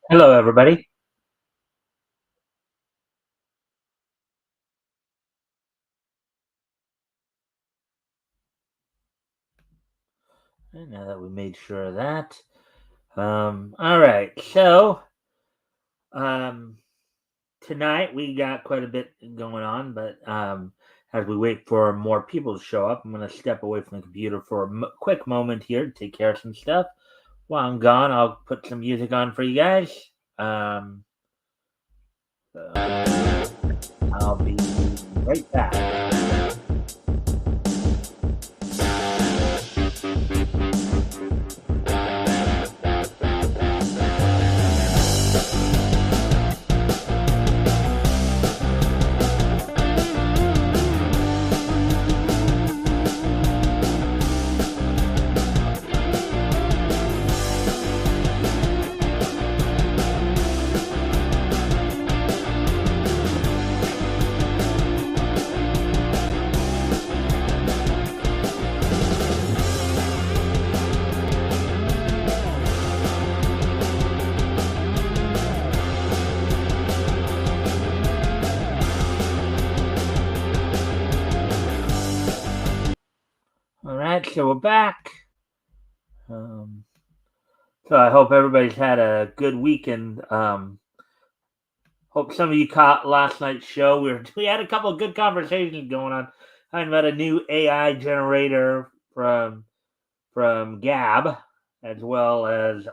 Hello, everybody. And now that we made sure of that, all right. So, um, tonight we got quite a bit going on, but as we wait for more people to show up, I'm going to step away from the computer for a quick moment here to take care of some stuff. While I'm gone, I'll put some music on for you guys. Um, so I'll be right back. All right, so we're back. Um, so I hope everybody's had a good weekend. Hope some of you caught last night's show. We had a couple of good conversations going on. I about a new AI generator from Gab, as well as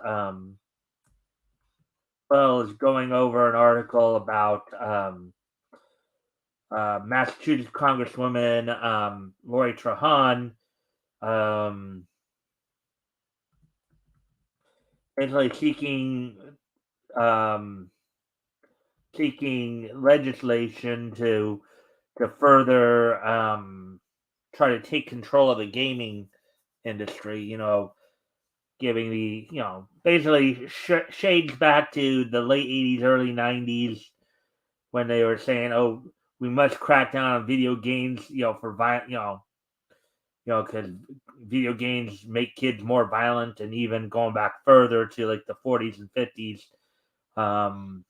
going over an article about Massachusetts Congresswoman Lori Trahan um, basically um, seeking legislation to further try to take control of the gaming industry. Giving basically shades back to the late '80s, early '90s when they were saying, "Oh, we must crack down on video games," for because video games make kids more violent, and even going back further to like the '40s and '50s, um,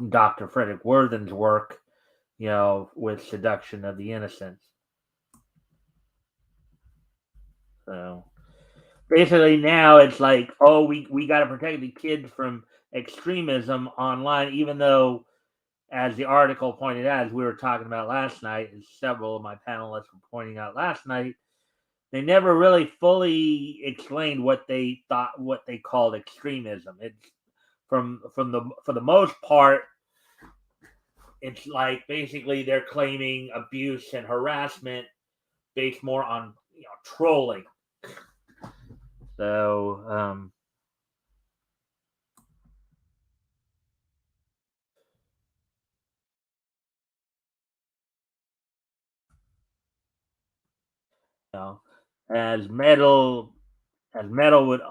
Dr. Frederick Worthen's work, with seduction of the innocent. So basically now it's like, oh, we got to protect the kids from extremism online, even though, as the article pointed out, as we were talking about last night, and several of my panelists were pointing out last night, they never really fully explained what they thought, what they called extremism. It's from the for the most part, it's like basically they're claiming abuse and harassment based more on trolling. So you know, as metal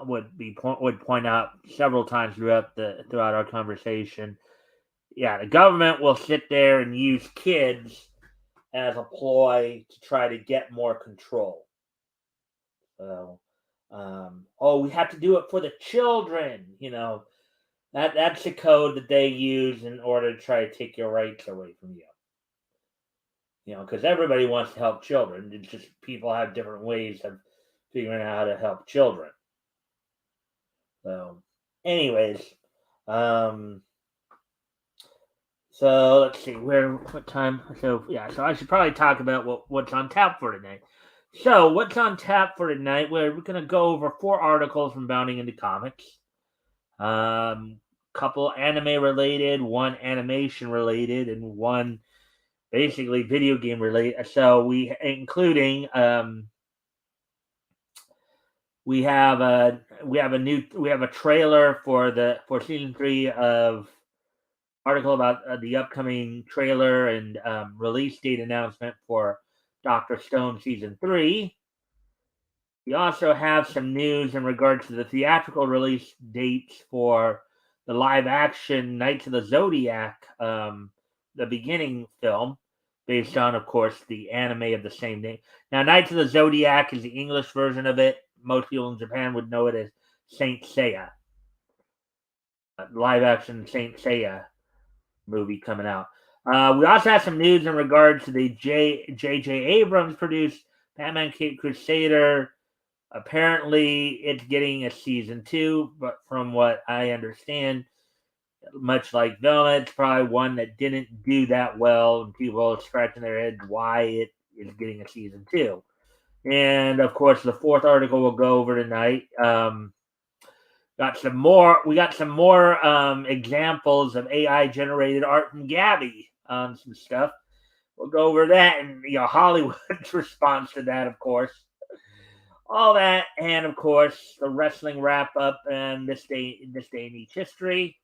would point out several times throughout our conversation. Yeah, the government will sit there and use kids as a ploy to try to get more control. So, oh, we have to do it for the children. That's the code that they use in order to try to take your rights away from you. Because everybody wants to help children. It's just people have different ways of figuring out how to help children. So, anyways, um, so let's see what time. So yeah, so I should probably talk about what's on tap for tonight. So what's on tap for tonight? We're gonna go over 4 articles from Bounding into Comics. Couple anime related, one animation related, and one basically video game related. So we have a trailer for season 3 of article about the upcoming trailer and release date announcement for Doctor Stone season 3. We also have some news in regards to the theatrical release dates for the live action Knights of the Zodiac, the beginning film, based on, of course, the anime of the same name. Now, Knights of the Zodiac is the English version of it. Most people in Japan would know it as Saint Seiya. live action Saint Seiya movie coming out. We also have some news in regards to the J.J. Abrams produced Batman Cape Crusader. Apparently, it's getting a season two, but from what I understand, much like Velma, it's probably one that didn't do that well, and people are scratching their heads why it is getting a season two. And of course, the fourth article we'll go over tonight. Got some more. We got some more examples of AI generated art from Gabby on some stuff. We'll go over that and Hollywood's response to that, of course. All that, and of course the wrestling wrap up and this day in each history.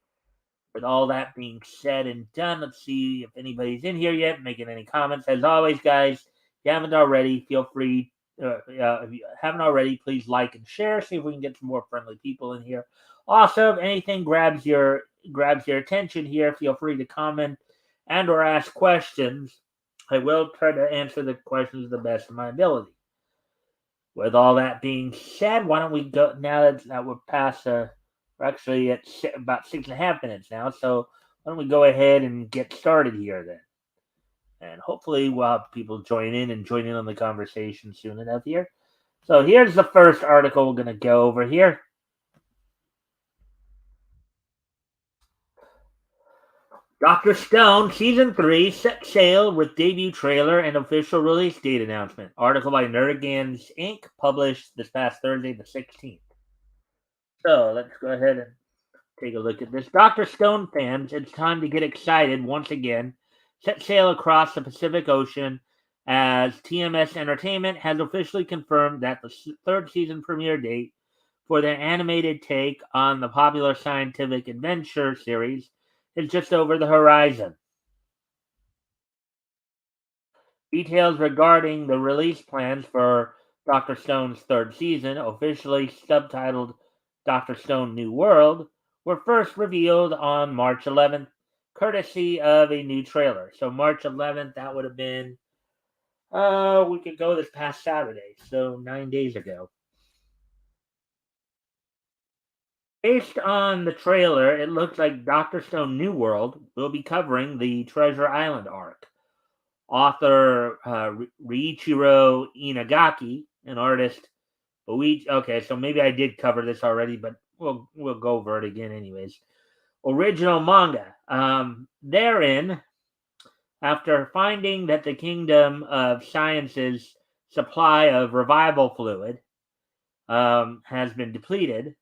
With all that being said and done, let's see if anybody's in here yet, making any comments. As always, guys, if you haven't already, feel free. If you haven't already, please like and share. See if we can get some more friendly people in here. Also, if anything grabs your attention here, feel free to comment and or ask questions. I will try to answer the questions to the best of my ability. With all that being said, why don't we go now that we're past we're actually at about 6.5 minutes now, so why don't we go ahead and get started here then? And hopefully we'll have people join in on the conversation soon enough here. So here's the first article we're going to go over here. Dr. Stone Season 3 set sail with debut trailer and official release date announcement. Article by Nerdigans Inc. published this past Thursday the 16th. So let's go ahead and take a look at this. Dr. Stone fans, it's time to get excited once again. Set sail across the Pacific Ocean as TMS Entertainment has officially confirmed that the third season premiere date for their animated take on the popular scientific adventure series is just over the horizon. Details regarding the release plans for Dr. Stone's third season, officially subtitled Dr. Stone New World, were first revealed on March 11th, courtesy of a new trailer. So March 11th, that would have been, we could go this past Saturday, so 9 days ago. Based on the trailer, it looks like Dr. Stone New World will be covering the Treasure Island arc. Author Riichiro Inagaki, an artist. Okay, so maybe I did cover this already, but we'll go over it again anyways. Original manga. Therein, after finding that the Kingdom of Science's supply of revival fluid has been depleted,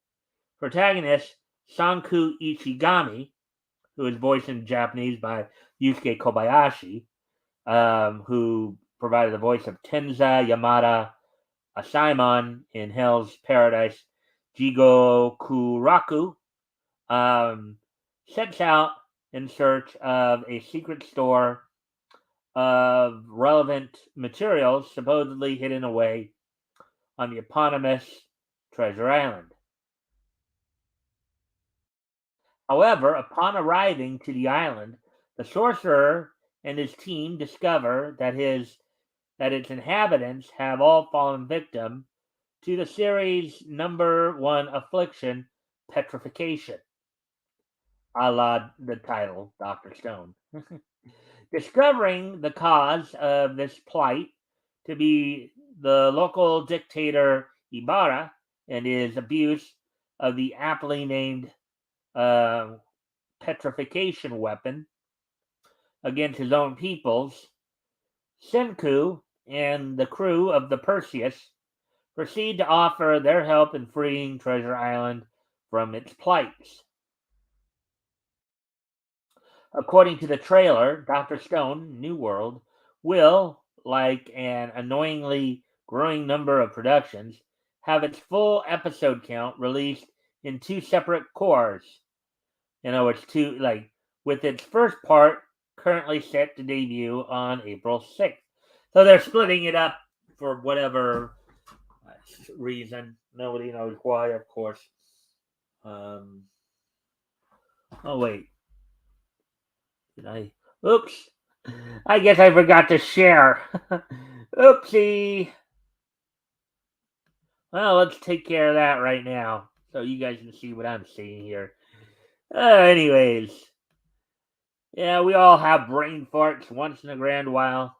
protagonist Sanku Ichigami, who is voiced in Japanese by Yusuke Kobayashi, who provided the voice of Tenza Yamada Asaimon in Hell's Paradise, Jigokuraku, sets out in search of a secret store of relevant materials supposedly hidden away on the eponymous Treasure Island. However, upon arriving to the island, the sorcerer and his team discover that its inhabitants have all fallen victim to the series' number one affliction, petrification, a la the title, Dr. Stone. Discovering the cause of this plight to be the local dictator Ibarra and his abuse of the aptly named petrification weapon against his own peoples, Senku and the crew of the Perseus proceed to offer their help in freeing Treasure Island from its plights. According to the trailer, Dr. Stone New World will, like an annoyingly growing number of productions, have its full episode count released in two separate cores. It's two, with its first part currently set to debut on April 6th. So they're splitting it up for whatever reason. Nobody knows why, of course. Oh, wait. Did I? Oops. I guess I forgot to share. Oopsie. Well, let's take care of that right now so you guys can see what I'm seeing here. Anyways, yeah, we all have brain farts once in a grand while.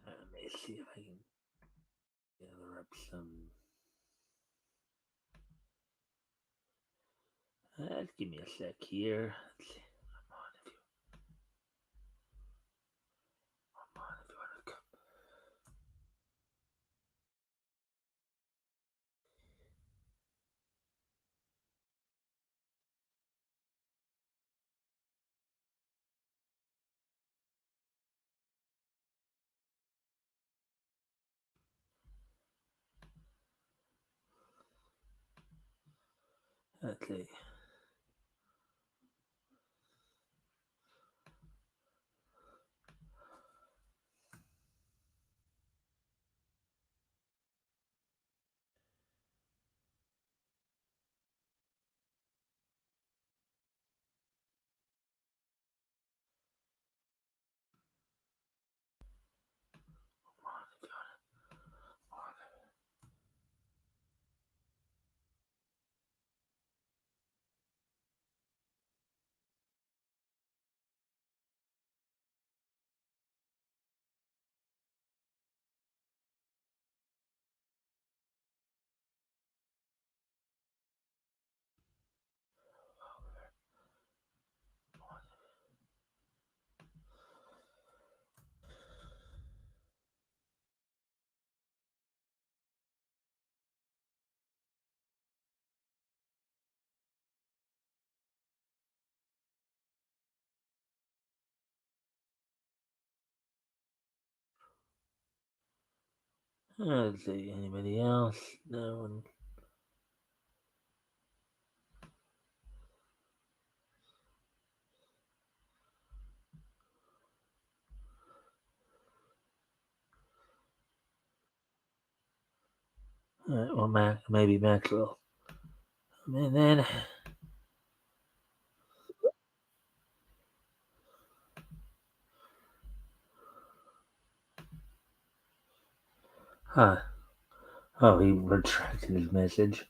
Let me see if I can gather up some. Give me a sec here. Let's see. Come on, if you want to come. Let's see. Let's see. Anybody else? No one. All right, well, maybe Maxwell. And then, huh? Oh, he retracted his message.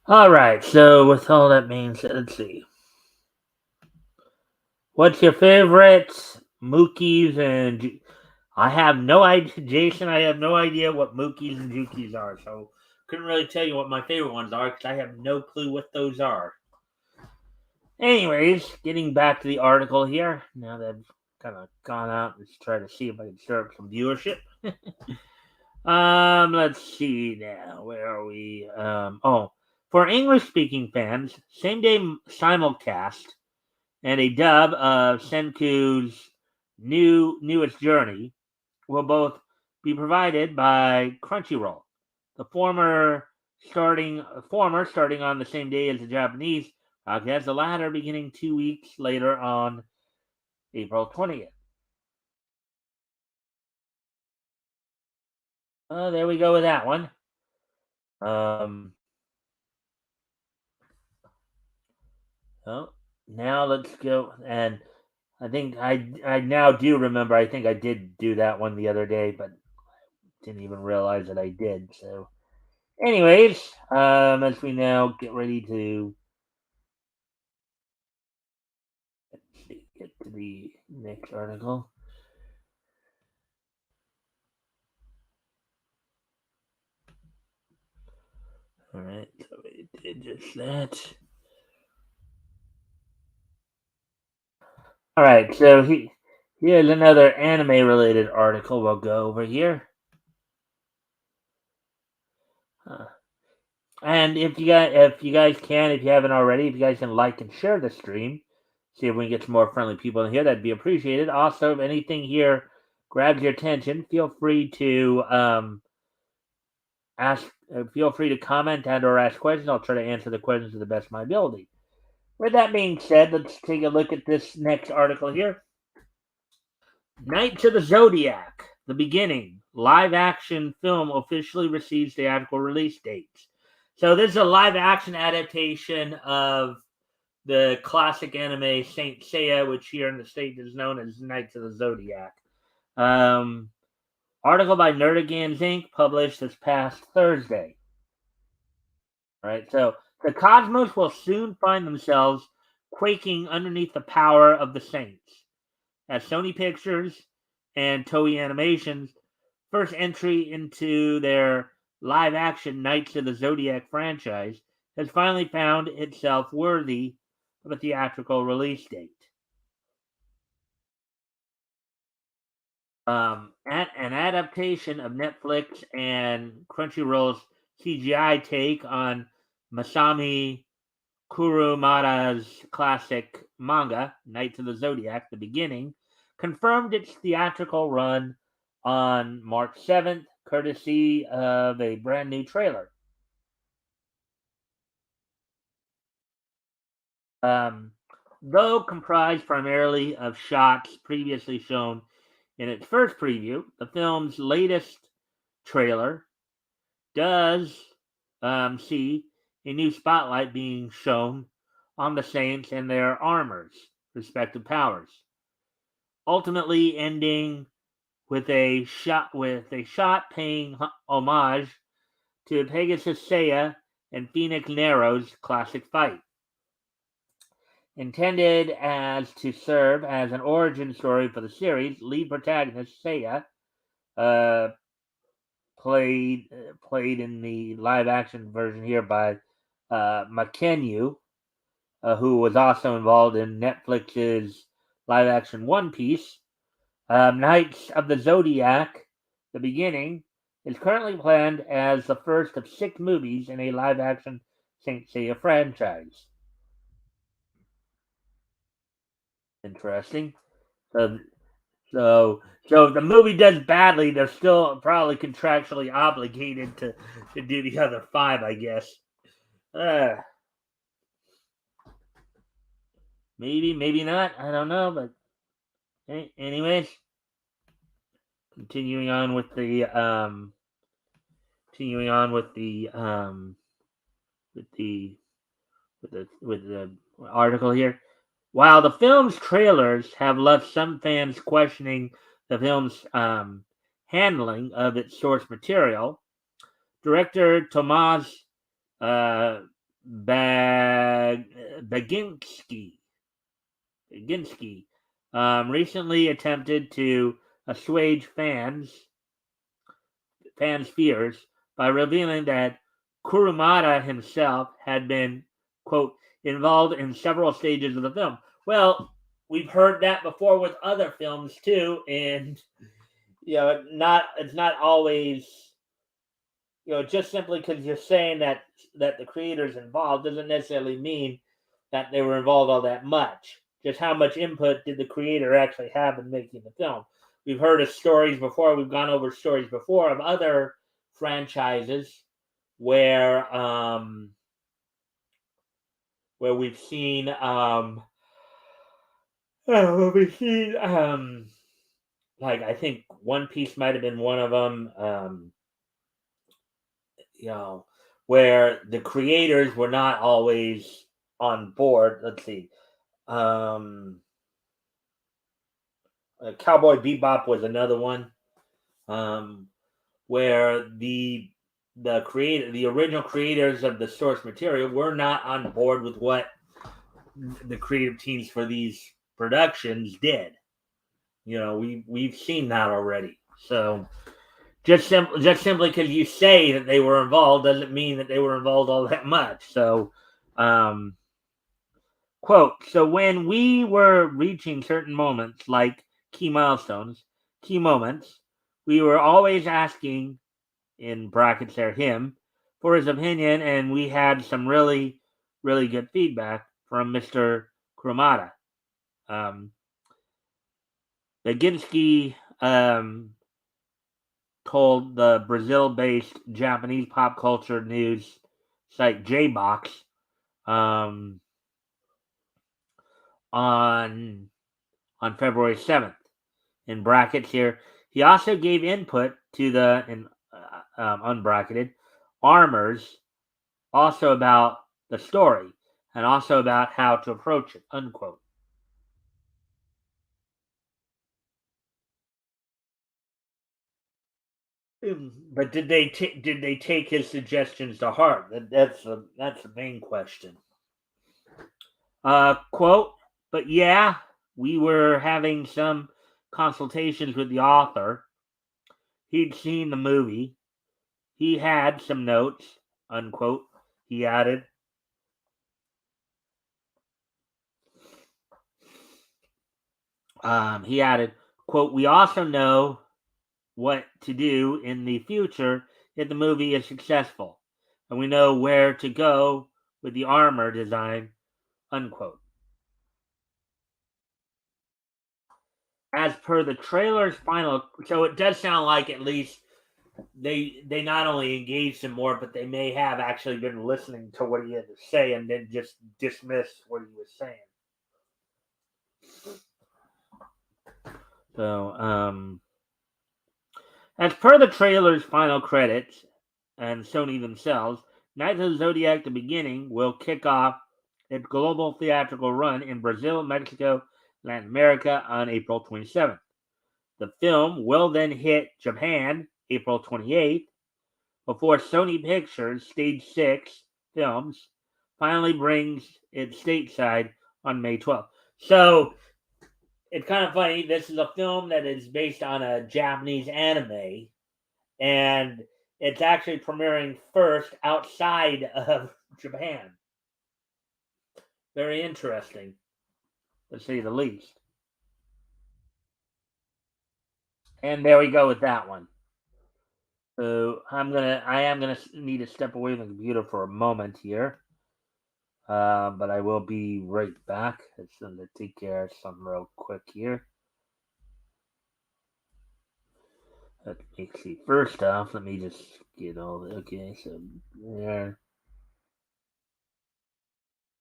All right. So, with all that being said, let's see. What's your favorite Mookies and? I have no idea, Jason. I have no idea what Mookies and Jukies are, so couldn't really tell you what my favorite ones are because I have no clue what those are. Anyways, getting back to the article here. Now that I've kind of gone out and try to see if I can start some viewership. Let's see now. Where are we? For English-speaking fans, same-day simulcast and a dub of Senku's newest journey will both be provided by Crunchyroll. The former starting on the same day as the Japanese broadcast, the latter beginning 2 weeks later on April 20th. There we go with that one. Um, oh, now let's go. And I think I now do remember. I think I did do that one the other day, but didn't even realize that I did. So, anyways, as we now get ready to get to the next article. All right, so we did just that. All right, so here's another anime-related article. We'll go over here. Uh, and if you guys can, if you haven't already, if you guys can like and share the stream, see if we can get some more friendly people in here. That'd be appreciated. Also, if anything here grabs your attention, feel free to feel free to comment and or ask questions. I'll try to answer the questions to the best of my ability. With that being said, let's take a look at this next article here. Knights of the Zodiac, the beginning, live action film officially receives theatrical release dates. So this is a live action adaptation of the classic anime Saint Seiya, which here in the States is known as Knights of the Zodiac. Article by Nerdigans Inc. published this past Thursday. All right, so the cosmos will soon find themselves quaking underneath the power of the Saints, as Sony Pictures and Toei Animation's first entry into their live-action Knights of the Zodiac franchise has finally found itself worthy of a theatrical release date. An adaptation of Netflix and Crunchyroll's CGI take on Masami Kurumada's classic manga, Knights of the Zodiac, The Beginning, confirmed its theatrical run on March 7th, courtesy of a brand new trailer. Though comprised primarily of shots previously shown in its first preview, the film's latest trailer does see a new spotlight being shown on the Saints and their armor's respective powers, ultimately ending with a shot paying homage to Pegasus Seiya and Phoenix Nero's classic fight. Intended as to serve as an origin story for the series, lead protagonist Seiya, played in the live action version here by Makenyu, who was also involved in Netflix's live action One Piece. Knights of the Zodiac, The Beginning, is currently planned as the first of 6 movies in a live action Saint Seiya franchise. Interesting. So, so if the movie does badly, they're still probably contractually obligated to do the other 5, I guess. Maybe not. I don't know, but anyways, continuing on with the article here. While the film's trailers have left some fans questioning the film's handling of its source material, director Tomasz Baginski recently attempted to assuage fans' fears by revealing that Kurumada himself had been, quote, involved in several stages of the film. Well, we've heard that before with other films too, and it's not always, just simply because you're saying that the creator's involved doesn't necessarily mean that they were involved all that much. Just how much input did the creator actually have in making the film? We've heard of stories before. We've gone over stories before of other franchises where we've seen like I think One Piece might have been one of them. Where the creators were not always on board. Let's see. Cowboy Bebop was another one, where the original creators of the source material were not on board with what the creative teams for these productions did. We've seen that already. So just simply because you say that they were involved doesn't mean that they were involved all that much. So, quote, so when we were reaching certain moments, like key moments, we were always asking, in brackets there, him, for his opinion, and we had some really, really good feedback from Mr. Kurumada. Baginski told the Brazil-based Japanese pop culture news site JBox um, on February 7th. In brackets here, he also gave input to the unbracketed armors, also about the story and also about how to approach it. Unquote. But did they take his suggestions to heart? That's the main question. Quote. But yeah, we were having some consultations with the author. He'd seen the movie. He had some notes. Unquote. He added. He added, quote, we also know what to do in the future if the movie is successful, and we know where to go with the armor design, unquote. As per the trailer's final, so it does sound like at least they not only engaged him more, but they may have actually been listening to what he had to say and then just dismiss what he was saying. So, as per the trailer's final credits and Sony themselves, Knights of the Zodiac The Beginning will kick off its global theatrical run in Brazil, Mexico, Latin America on April 27th. The film will then hit Japan April 28th before Sony Pictures Stage 6 Films finally brings it stateside on May 12th. So it's kind of funny. This is a film that is based on a Japanese anime, and it's actually premiering first outside of Japan. Very interesting, to say the least. And there we go with that one. So I am gonna need to step away from the computer for a moment here, but I will be right back. It's going to take care of something real quick here. Let me see. First off, let me just get all the okay. So there,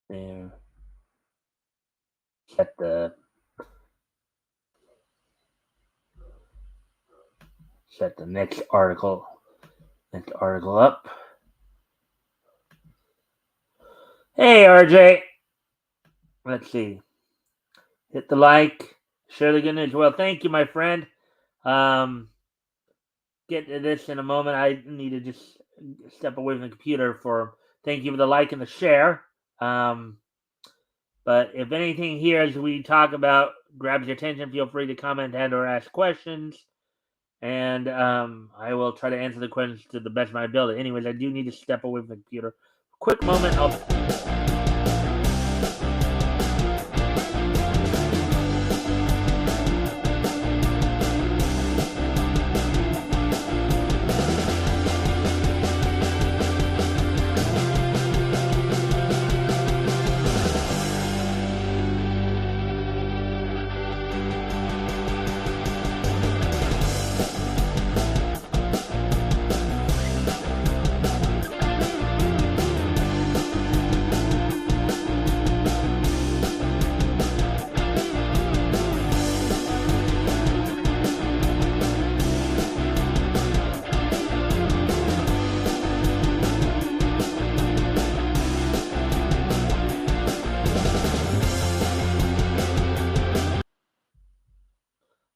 there. Set the next article up. Hey RJ, let's see. Hit the like, share the good news. Well, thank you, my friend. Get to this in a moment. I need to just step away from the computer for thank you for the like and the share. But if anything here as we talk about grabs your attention, feel free to comment and or ask questions. And I will try to answer the questions to the best of my ability. Anyways, I do need to step away from the computer. Quick moment.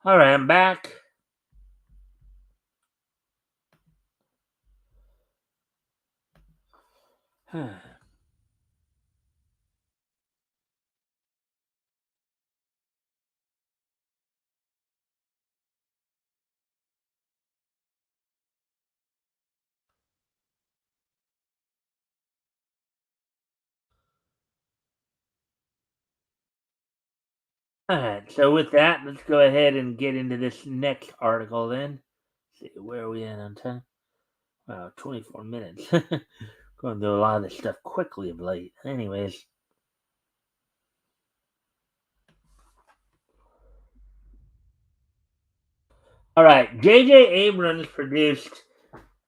All right, I'm back. All right, so with that, let's go ahead and get into this next article then. Let's see, where are we at on time? Wow, 24 minutes. Going through a lot of this stuff quickly of late. Anyways. All right, J.J. Abrams produced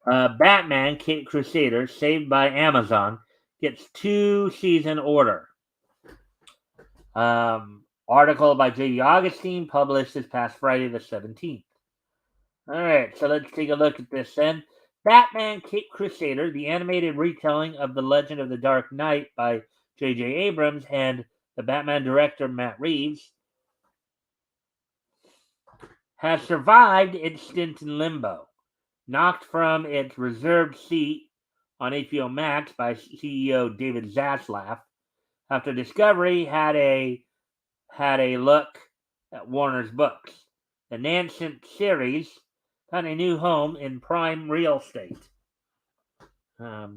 Batman Caped Crusader, saved by Amazon, gets 2-season order. Article by J.D. Augustine, published this past Friday the 17th. All right, so let's take a look at this then. Batman Caped Crusader, the animated retelling of The Legend of the Dark Knight by J.J. Abrams and the Batman director Matt Reeves, has survived its stint in limbo. Knocked from its reserved seat on HBO Max by CEO David Zaslav after Discovery had a look at Warner's books. The nascent series found a new home in prime real estate. A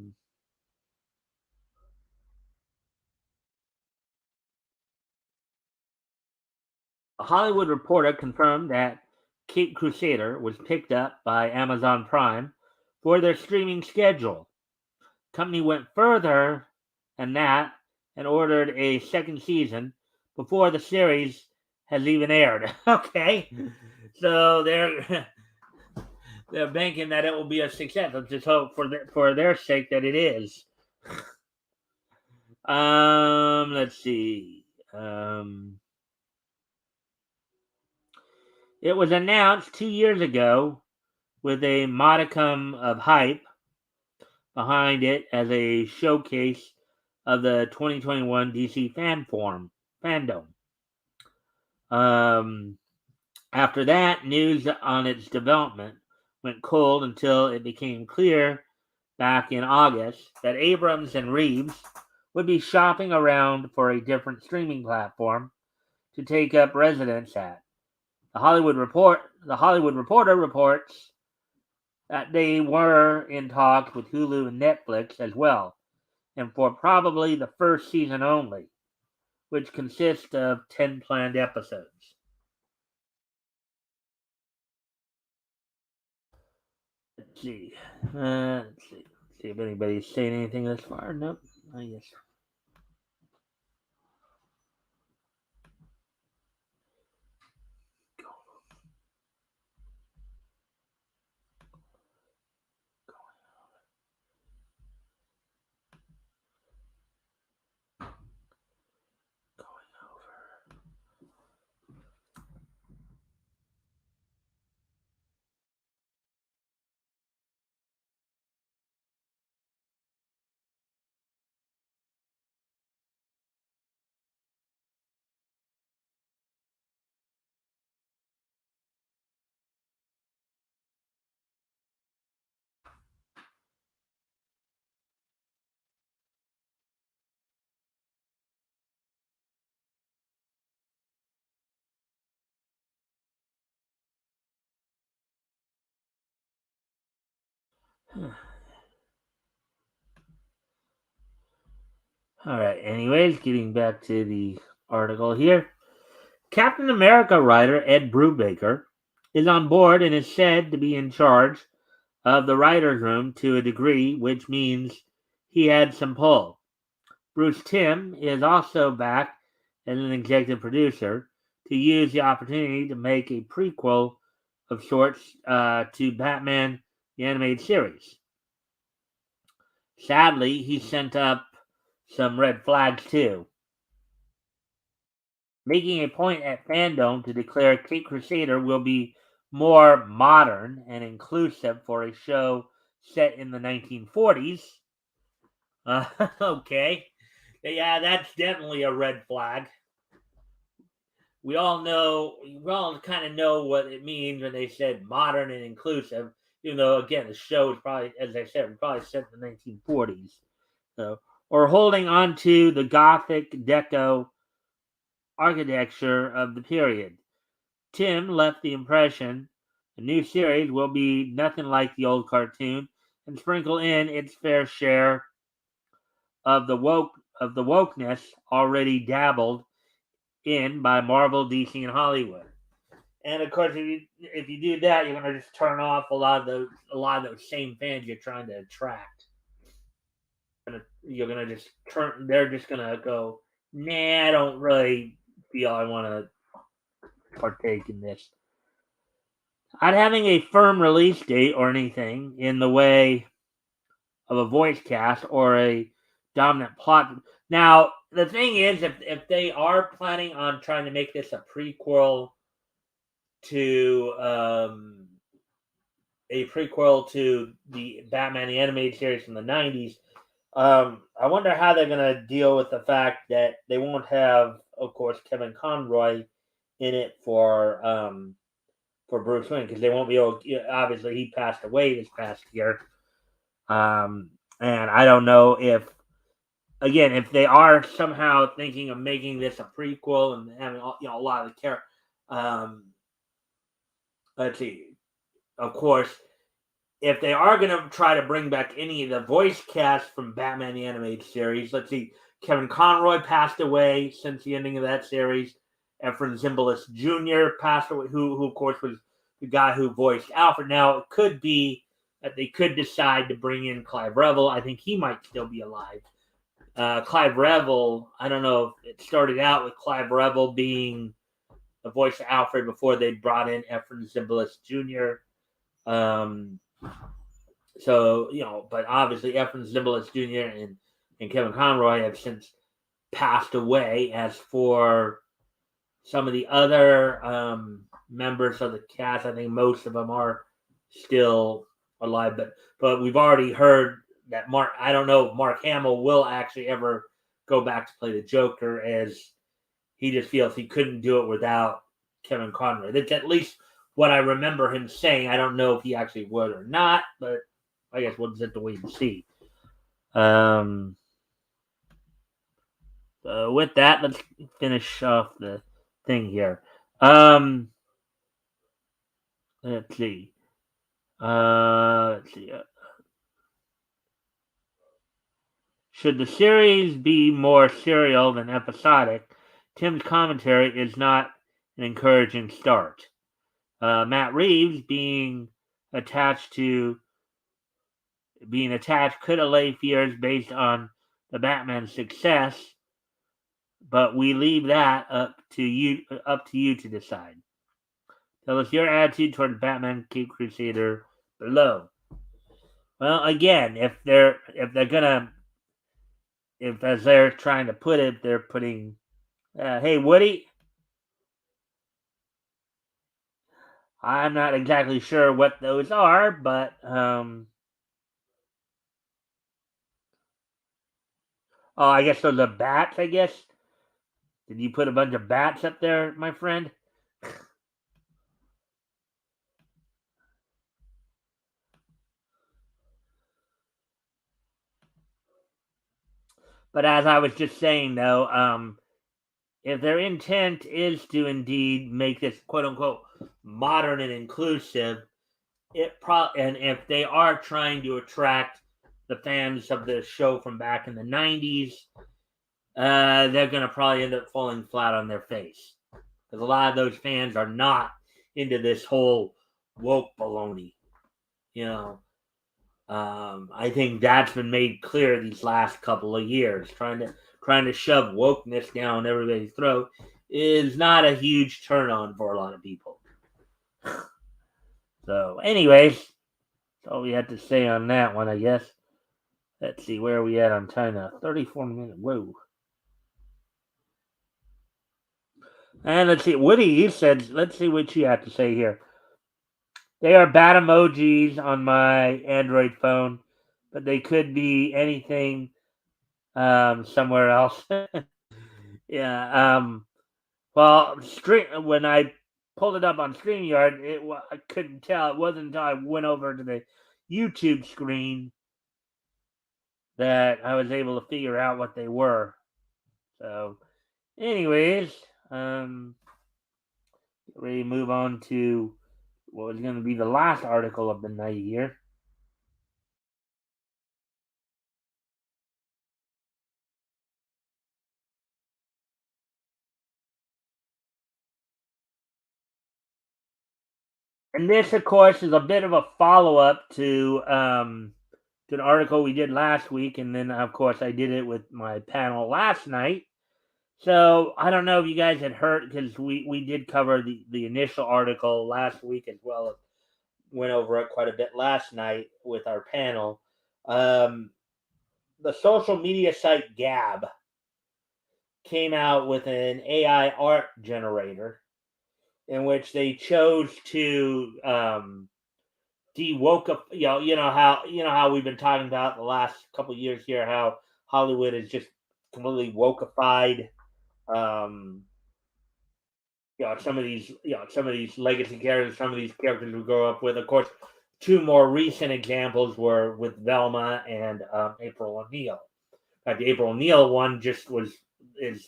Hollywood Reporter confirmed that Caped Crusader was picked up by Amazon Prime for their streaming schedule. The company went further than that and ordered a second season before the series has even aired. Okay, so they're banking that it will be a success. Let's just hope for their sake that it is. Let's see. It was announced 2 years ago with a modicum of hype behind it as a showcase of the 2021 DC fandom. After that, news on its development went cold until it became clear back in August that Abrams and Reeves would be shopping around for a different streaming platform to take up residence at. The Hollywood Reporter reports that they were in talks with Hulu and Netflix as well, and for probably the first season only, which consists of 10 planned episodes. Let's see. Let's see. See if anybody's saying anything this far. Nope. I guess. All right. Anyways, getting back to the article here. Captain America writer Ed Brubaker is on board and is said to be in charge of the writer's room to a degree, which means he had some pull. Bruce Timm is also back as an executive producer to use the opportunity to make a prequel of sorts to Batman the Animated Series. Sadly, he sent up some red flags too, making a point at Fandom to declare Caped Crusader will be more modern and inclusive for a show set in the 1940s. Okay. Yeah, that's definitely a red flag. We all kind of know what it means when they said modern and inclusive, even though, again, the show is probably, as I said, probably set in the 1940s. So, or holding on to the Gothic Deco architecture of the period. Tim left the impression the new series will be nothing like the old cartoon and sprinkle in its fair share of the wokeness already dabbled in by Marvel, DC, and Hollywood. And of course, if you do that, you're going to just turn off a lot of those same fans you're trying to attract. You're going to just turn. They're just going to go, nah, I don't really feel I want to partake in this. Not having a firm release date or anything in the way of a voice cast or a dominant plot. Now, the thing is, if they are planning on trying to make this a prequel to the Batman the Animated Series from the '90s, I wonder how they're going to deal with the fact that they won't have, of course, Kevin Conroy in it for Bruce Wayne, because they won't be able. Obviously, he passed away this past year, and I don't know if they are somehow thinking of making this a prequel and having a lot of the characters. Let's see. Of course, if they are going to try to bring back any of the voice cast from Batman the Animated Series, let's see. Kevin Conroy passed away since the ending of that series. Efren Zimbalist Jr. passed away, who of course was the guy who voiced Alfred. Now it could be that they could decide to bring in Clive Revel. I think he might still be alive. Clive Revel, I don't know if it started out with Clive Revel being the voice of Alfred before they brought in Efren Zimbalist Jr. But obviously Efren Zimbalist Jr. and Kevin Conroy have since passed away. As for some of the other members of the cast, I think most of them are still alive. But we've already heard that I don't know if Mark Hamill will actually ever go back to play the Joker, as he just feels he couldn't do it without Kevin Conroy. That's at least what I remember him saying. I don't know if he actually would or not, but I guess we'll just have to wait and see. With that, let's finish off the thing here. Let's see. Let's see. Should the series be more serial than episodic? Tim's commentary is not an encouraging start. Matt Reeves being attached could allay fears based on the Batman success, but we leave that up to you to decide. Tell us your attitude toward Batman Cape Crusader below. Well, again, if as they're trying to put it, they're putting, hey Woody, I'm not exactly sure what those are, but oh, I guess those are bats. I guess. Did you put a bunch of bats up there, my friend? But as I was just saying, though, if their intent is to indeed make this quote unquote modern and inclusive, and if they are trying to attract the fans of the show from back in the '90s, they're going to probably end up falling flat on their face, because a lot of those fans are not into this whole woke baloney. You know, I think that's been made clear these last couple of years. Trying to shove wokeness down everybody's throat is not a huge turn on for a lot of people. So, anyways, that's all we had to say on that one, I guess. Let's see, where are we at on time now? 34 minutes. Whoa. And let's see, Woody, you said, let's see what you have to say here. They are bad emojis on my Android phone, but they could be anything somewhere else. Yeah. Well, when I pulled it up on StreamYard, I couldn't tell. It wasn't until I went over to the YouTube screen that I was able to figure out what they were. So, anyways, ready to move on to what was going to be the last article of the night here. And this, of course, is a bit of a follow up to an article we did last week, and then of course I did it with my panel last night. So I don't know if you guys had heard, because we did cover the initial article last week as well as went over it quite a bit last night with our panel. Um, the social media site Gab came out with an AI art generator in which they chose to de-woke up. You know how we've been talking about the last couple of years here, how Hollywood is just completely wokeified. Um, some of these legacy characters, some of these characters we grow up with. Of course, two more recent examples were with Velma and April O'Neil. In fact, the April O'Neil one is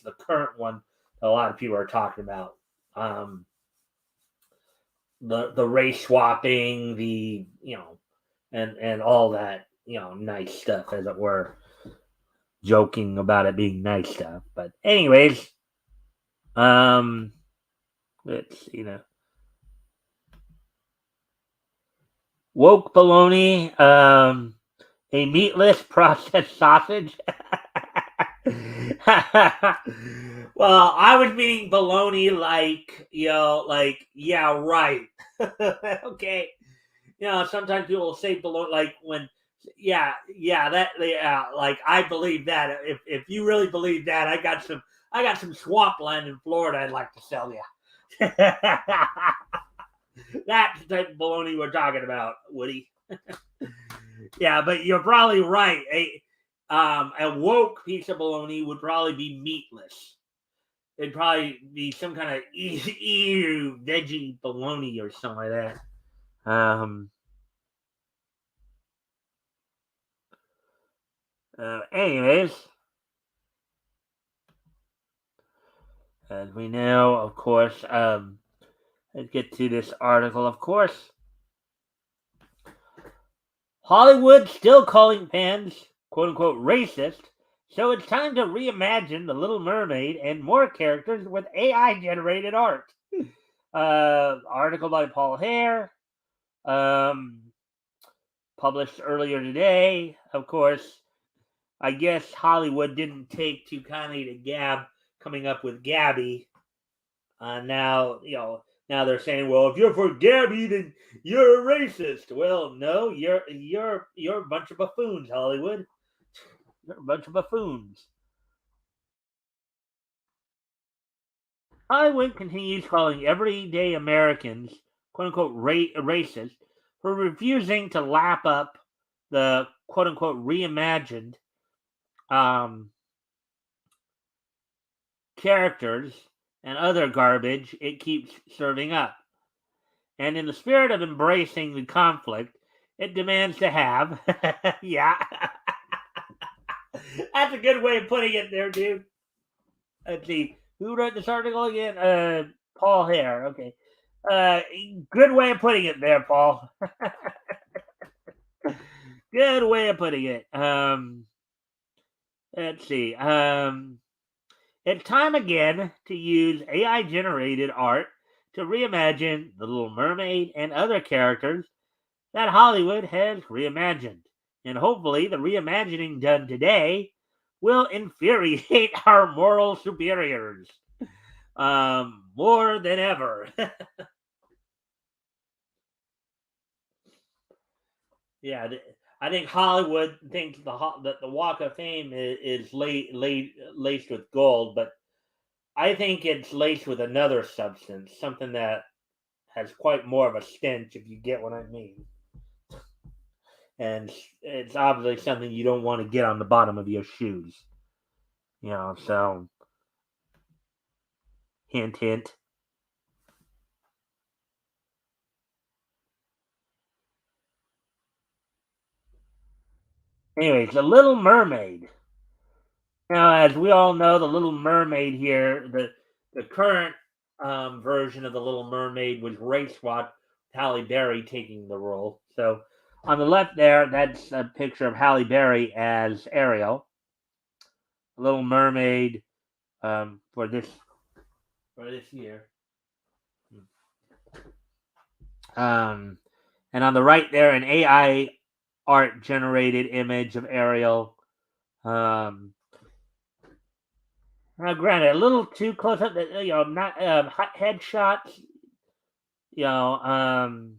the current one that a lot of people are talking about. Um, the race swapping, and all that nice stuff, as it were, joking about it being nice stuff. But anyways, um, let's woke bologna, a meatless processed sausage. Well, I was meaning bologna, like like yeah, right. Okay, sometimes people will say bologna, like when, yeah, like I believe that. If you really believe that, I got some swampland in Florida I'd like to sell you. That's the type of bologna we're talking about, Woody. Yeah, but you're probably right. A woke piece of bologna would probably be meatless. It'd probably be some kind of veggie bologna or something like that. Anyways, as we know, of course, let's get to this article. Of course, Hollywood still calling fans "quote unquote" racist, so it's time to reimagine The Little Mermaid and more characters with AI generated art. Article by Paul Hare, um, published earlier today. Of course, I guess Hollywood didn't take too kindly to Gab coming up with Gabby. Now they're saying, well, if you're for Gabby, then you're a racist. Well, no, you're a bunch of buffoons, Hollywood. You're a bunch of buffoons. Hollywood continues calling everyday Americans "quote unquote" racist for refusing to lap up the "quote unquote" reimagined um, characters and other garbage it keeps serving up. And in the spirit of embracing the conflict, it demands to have, yeah, that's a good way of putting it there, dude. Let's see, who wrote this article again? Paul Hare. Okay, uh, good way of putting it there, Paul. Good way of putting it. Let's see. It's time again to use AI generated art to reimagine The Little Mermaid and other characters that Hollywood has reimagined. And hopefully, the reimagining done today will infuriate our moral superiors more than ever. Yeah, I think Hollywood thinks that the Walk of Fame is laced with gold, but I think it's laced with another substance, something that has quite more of a stench, if you get what I mean. And it's obviously something you don't want to get on the bottom of your shoes. So hint, hint. Anyways, The Little Mermaid. Now, as we all know, The Little Mermaid here, the current version of The Little Mermaid was race swapped, Halle Berry taking the role. So on the left there, that's a picture of Halle Berry as Ariel. The Little Mermaid for this year. Um, and on the right there, an AI art generated image of Ariel. Um, Now, granted, a little too close up. Not headshots. You know,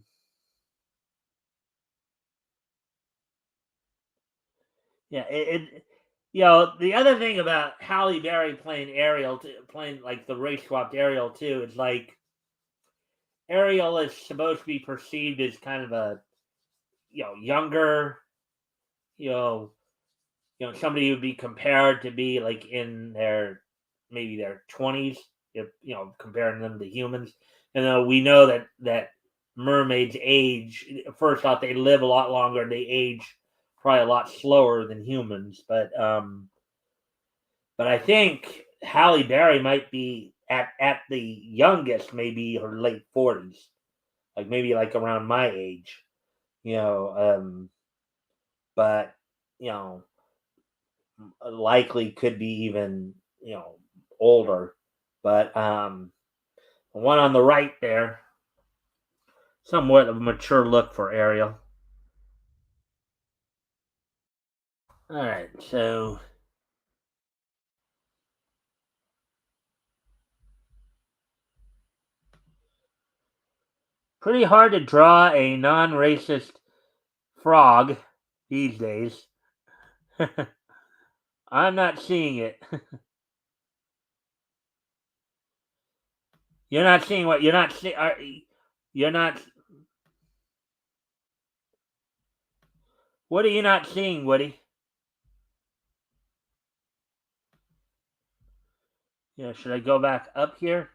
yeah. The other thing about Halle Berry playing Ariel, playing like the race swapped Ariel too, is like Ariel is supposed to be perceived as kind of a younger, you know, somebody would be compared to be like in their maybe their 20s, if comparing them to humans. And we know that mermaids age. First off, they live a lot longer. They age probably a lot slower than humans. But I think Halle Berry might be at the youngest, maybe her late 40s, like maybe like around my age. You know, but you know likely could be even older. But the one on the right there, somewhat of a mature look for Ariel. All right, so pretty hard to draw a non-racist frog these days. I'm not seeing it. You're not seeing what you're not seeing. You're not. What are you not seeing, Woody? Yeah, should I go back up here?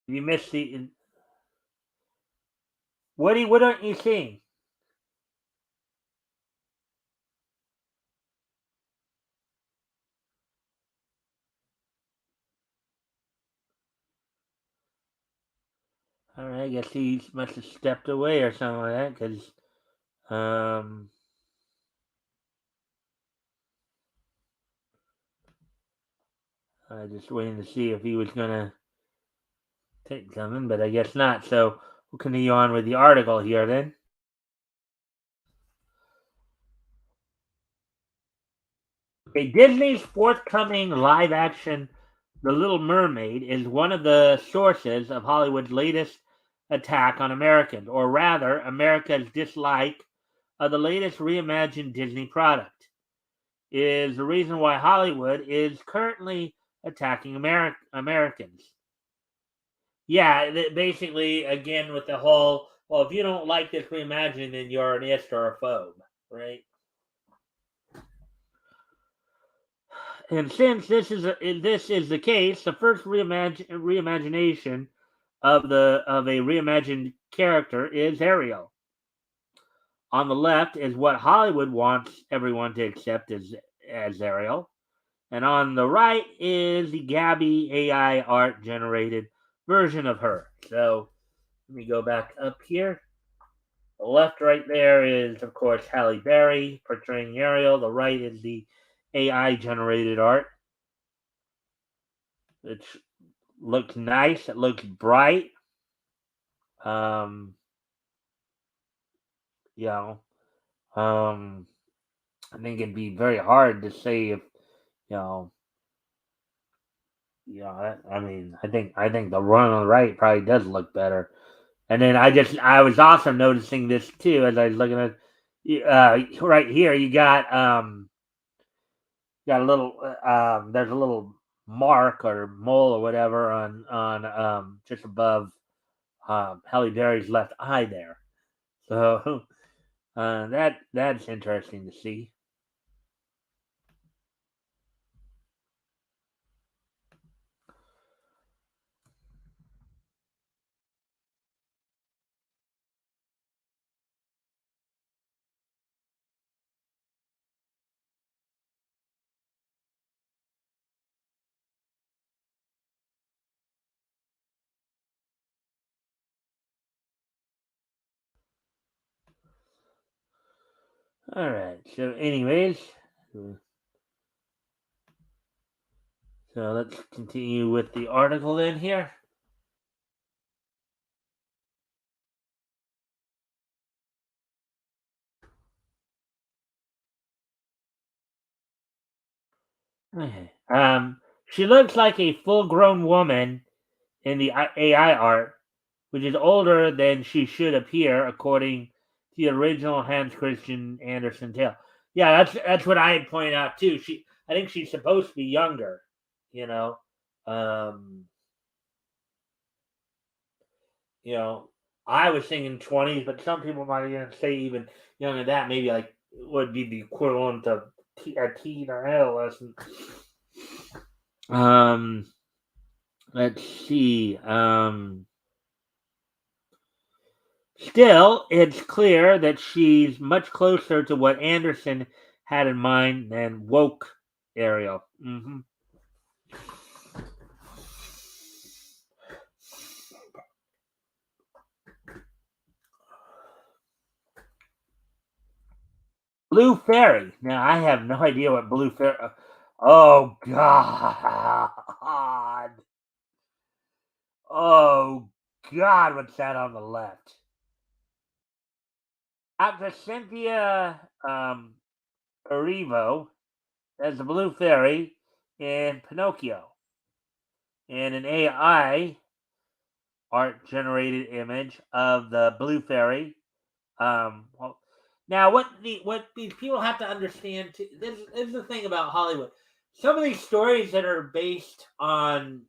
You missed the. Woody, what aren't you seeing? All right, I guess he must have stepped away or something like that. Because I just waiting to see if he was gonna take something, but I guess not. So we'll continue on with the article here then. Okay, Disney's forthcoming live action The Little Mermaid is one of the sources of Hollywood's latest attack on Americans, or rather, America's dislike of the latest reimagined Disney product. Is the reason why Hollywood is currently attacking Americans. Yeah, basically, again, with the whole, well, if you don't like this reimagining, then you're an ist or a phobe, right? And since this is the case, the first reimagination of a reimagined character is Ariel. On the left is what Hollywood wants everyone to accept as Ariel, and on the right is the Gabby AI art generated version of her. So let me go back up here. The left right there is, of course, Halle Berry portraying Ariel. The right is the AI generated art. It looks nice. It looks bright. Um, you know, um, I think it'd be very hard to say if you know. I mean, I think the one on the right probably does look better. And then I was also noticing this too as I was looking at right here. You got a little there's a little mark or mole or whatever on just above Halle Berry's left eye there. So that's interesting to see. All right. So, anyways, so let's continue with the article then here. Okay. She looks like a full-grown woman in the AI art, which is older than she should appear, according to the original Hans Christian Andersen tale. Yeah, that's what I had pointed out too. I think she's supposed to be younger. You know, um, you know, I was thinking 20s, but some people might even say even younger than that. Maybe like would be the equivalent of a teen or adolescent. Um, let's see. Still, it's clear that she's much closer to what Anderson had in mind than woke Ariel. Blue Fairy. Now, I have no idea what Blue Fairy. Oh God! Oh God! What's that on the left? Actress Cynthia Erivo as the Blue Fairy in Pinocchio, and an AI art generated image of the Blue Fairy. Well, now what these people have to understand too, this is the thing about Hollywood. Some of these stories that are based on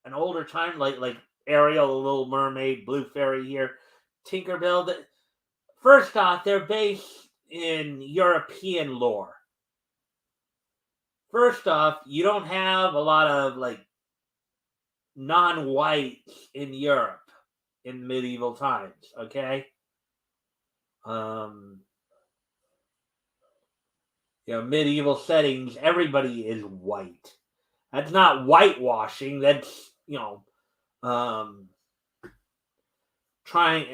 an older time, like Ariel, the Little Mermaid, Blue Fairy here, Tinkerbell. That first off, they're based in European lore. First off, you don't have a lot of like non-whites in Europe in medieval times. Okay, um, medieval settings, everybody is white. That's not whitewashing. That's um, trying.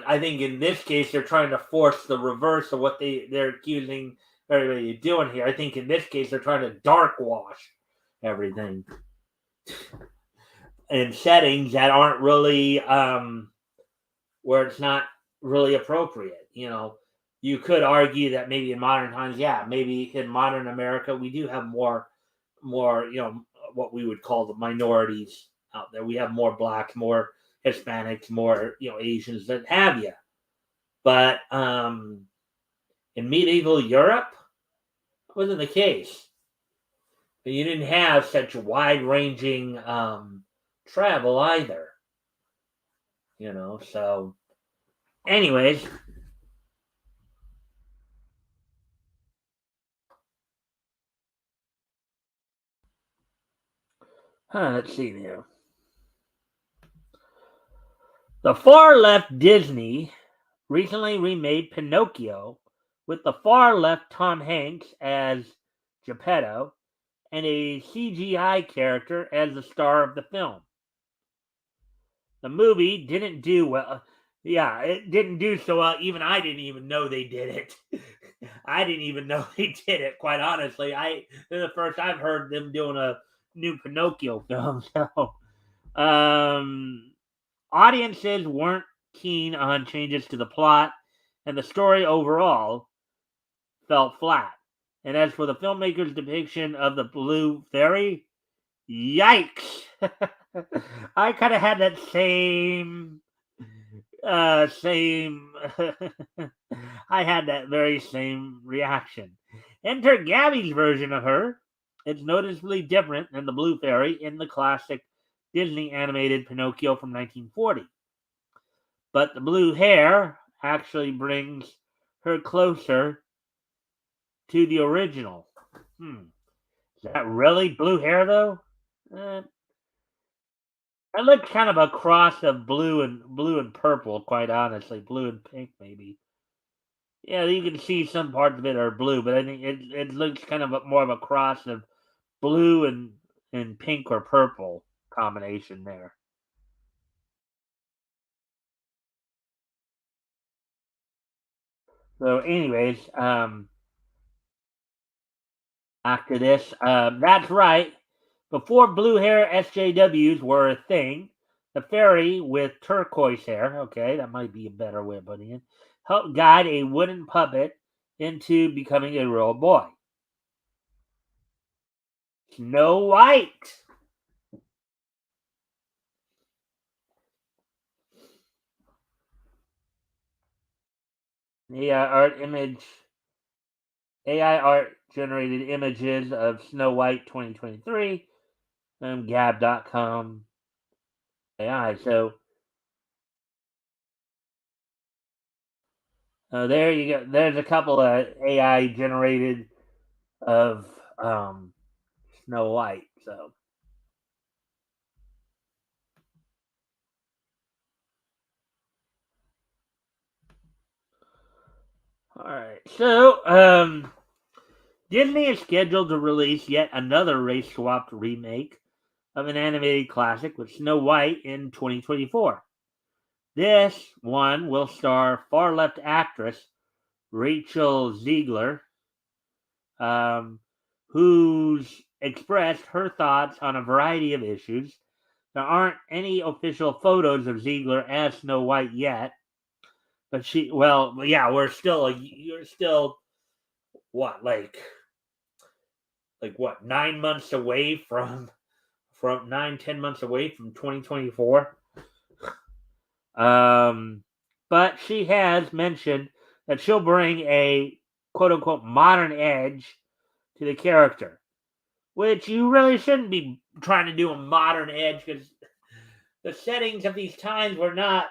I think in this case they're trying to force the reverse of what they're accusing everybody of doing here. I think in this case they're trying to dark wash everything in settings that aren't really where it's not really appropriate. You could argue that maybe in modern times, yeah, maybe in modern America, we do have more, what we would call the minorities out there. We have more blacks, more Hispanics, more, Asians that have you. But in medieval Europe, that wasn't the case. You didn't have such wide ranging travel either. So anyways, let's see here. The far left Disney recently remade Pinocchio with the far left Tom Hanks as Geppetto and a CGI character as the star of the film. The movie didn't do well. Yeah, it didn't do so well. Even I didn't even know they did it. I didn't even know they did it. Quite honestly, this is the first I've heard them doing a new Pinocchio film. So, audiences weren't keen on changes to the plot, and the story overall felt flat. And as for the filmmaker's depiction of the Blue Fairy, yikes! I kind of had that same. I had that very same reaction. Enter Gabby's version of her. It's noticeably different than the Blue Fairy in the classic Disney animated Pinocchio from 1940. But the blue hair actually brings her closer to the original. Is that really blue hair though? Uh, it looks kind of a cross of blue and purple, quite honestly. Blue and pink, maybe. Yeah, you can see some parts of it are blue, but I think it looks kind of more of a cross of blue and pink or purple combination there. So, anyways, after this, that's right. Before blue hair SJWs were a thing, the fairy with turquoise hair, okay, that might be a better way of putting it, helped guide a wooden puppet into becoming a real boy. Snow White. AI art generated images of Snow White 2023 from Gab.com AI. So there you go. There's a couple of AI generated of Snow White. So all right. So Disney is scheduled to release yet another race swapped remake of an animated classic with Snow White in 2024. This one will star far left actress Rachel Ziegler, um, who's expressed her thoughts on a variety of issues. There aren't any official photos of Ziegler as Snow White yet, but yeah, you're still what, like what, 9 months away from 9, 10 months away from 2024. Um, but she has mentioned that she'll bring a quote unquote modern edge to the character, which you really shouldn't be trying to do a modern edge because the settings of these times were not,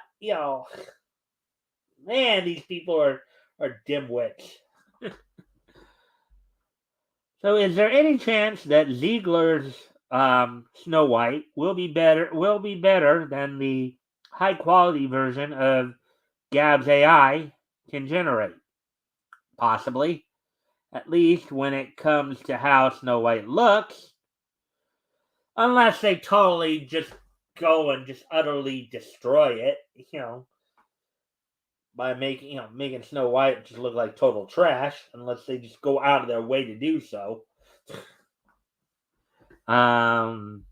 man, these people are dimwits. So, is there any chance that Ziegler's Snow White will be better than the high quality version of Gab's AI can generate? Possibly, at least when it comes to how Snow White looks, unless they totally just go and just utterly destroy it, by making Snow White just look like total trash, unless they just go out of their way to do so. Um,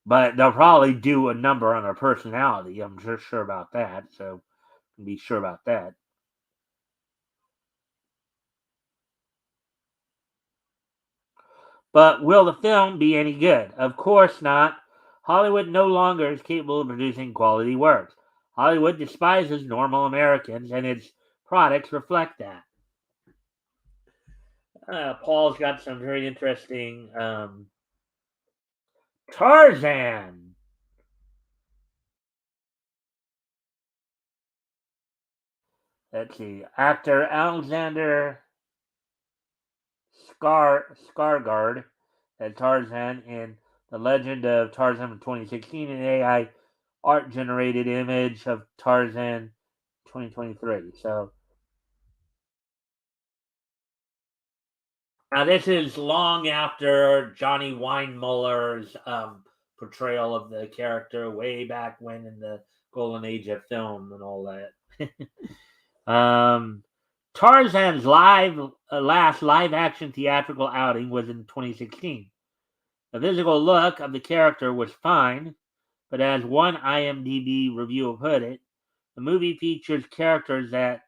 but they'll probably do a number on her personality. I'm sure about that. So be sure about that. But will the film be any good? Of course not. Hollywood no longer is capable of producing quality works. Hollywood despises normal Americans, and its products reflect that. Paul's got some very interesting Tarzan. Let's see. Actor Alexander Skargard as Tarzan in The Legend of Tarzan from 2016, and AI art generated image of Tarzan 2023. So now this is long after Johnny Weinmuller's portrayal of the character way back when in the golden age of film and all that. um, Tarzan's last live action theatrical outing was in 2016. The physical look of the character was fine, but as one IMDb review put it, the movie features characters that,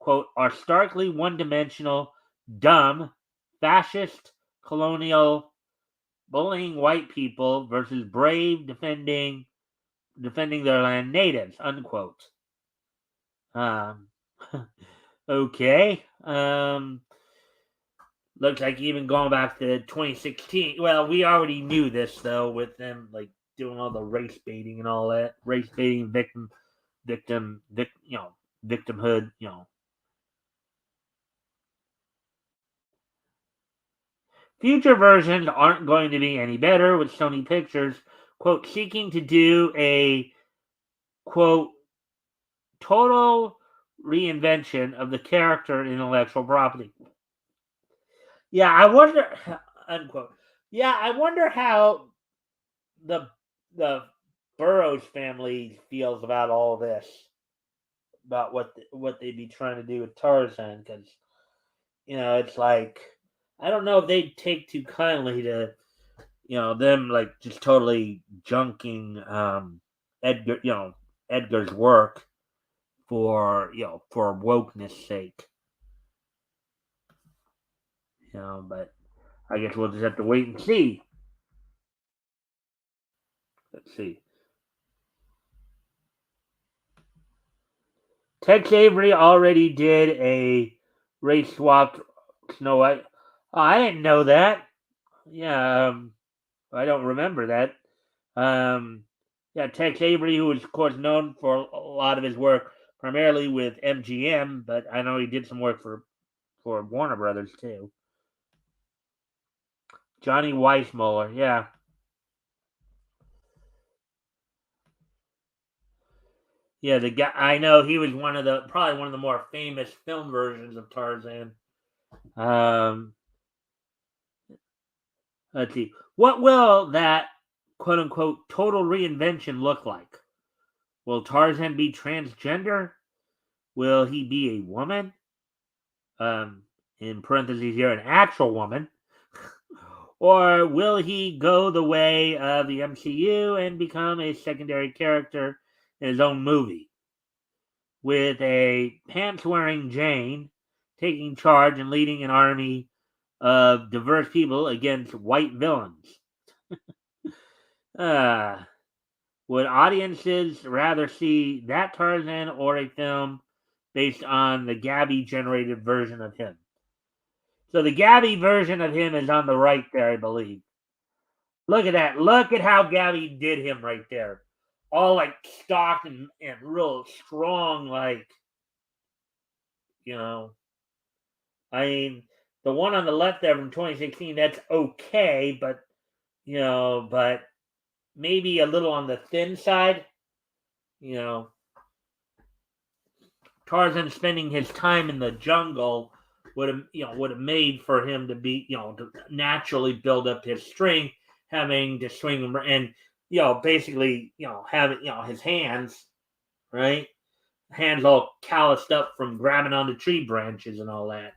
quote, are starkly one dimensional, dumb, fascist, colonial, bullying white people versus brave defending their land natives, unquote. Um, okay. Looks like even going back to 2016. Well, we already knew this though, with them like doing all the race baiting and all that, race baiting, victimhood. Future versions aren't going to be any better, with Sony Pictures, quote, seeking to do a, quote, total reinvention of the character intellectual property. Yeah, I wonder, unquote. Yeah, I wonder how the the Burroughs family feels about all this, about what they'd be trying to do with Tarzan, because it's like I don't know if they'd take too kindly to them like just totally junking Edgar's work for wokeness sake. But I guess we'll just have to wait and see. Let's see. Tex Avery already did a race swapped Snow White. Oh, I didn't know that. Yeah, I don't remember that. Um, yeah, Tex Avery, who is of course known for a lot of his work, primarily with MGM, but I know he did some work for Warner Brothers too. Johnny Weissmuller, yeah, yeah. The guy I know, he was probably one of the more famous film versions of Tarzan. Um, let's see, what will that quote unquote total reinvention look like? Will Tarzan be transgender? Will he be a woman? In parentheses here, an actual woman? Or will he go the way of the MCU and become a secondary character in his own movie? With a pants wearing Jane taking charge and leading an army of diverse people against white villains. Uh, would audiences rather see that Tarzan or a film based on the Gabby generated version of him? So the Gabby version of him is on the right there, I believe. Look at that. Look at how Gabby did him right there. All like stocked and real strong, like, you know. I mean, the one on the left there from 2016, that's okay, but maybe a little on the thin side. You know, Tarzan spending his time in the jungle would have made for him to be, to naturally build up his strength, having to swing and basically having his hands, right, hands all calloused up from grabbing onto tree branches and all that.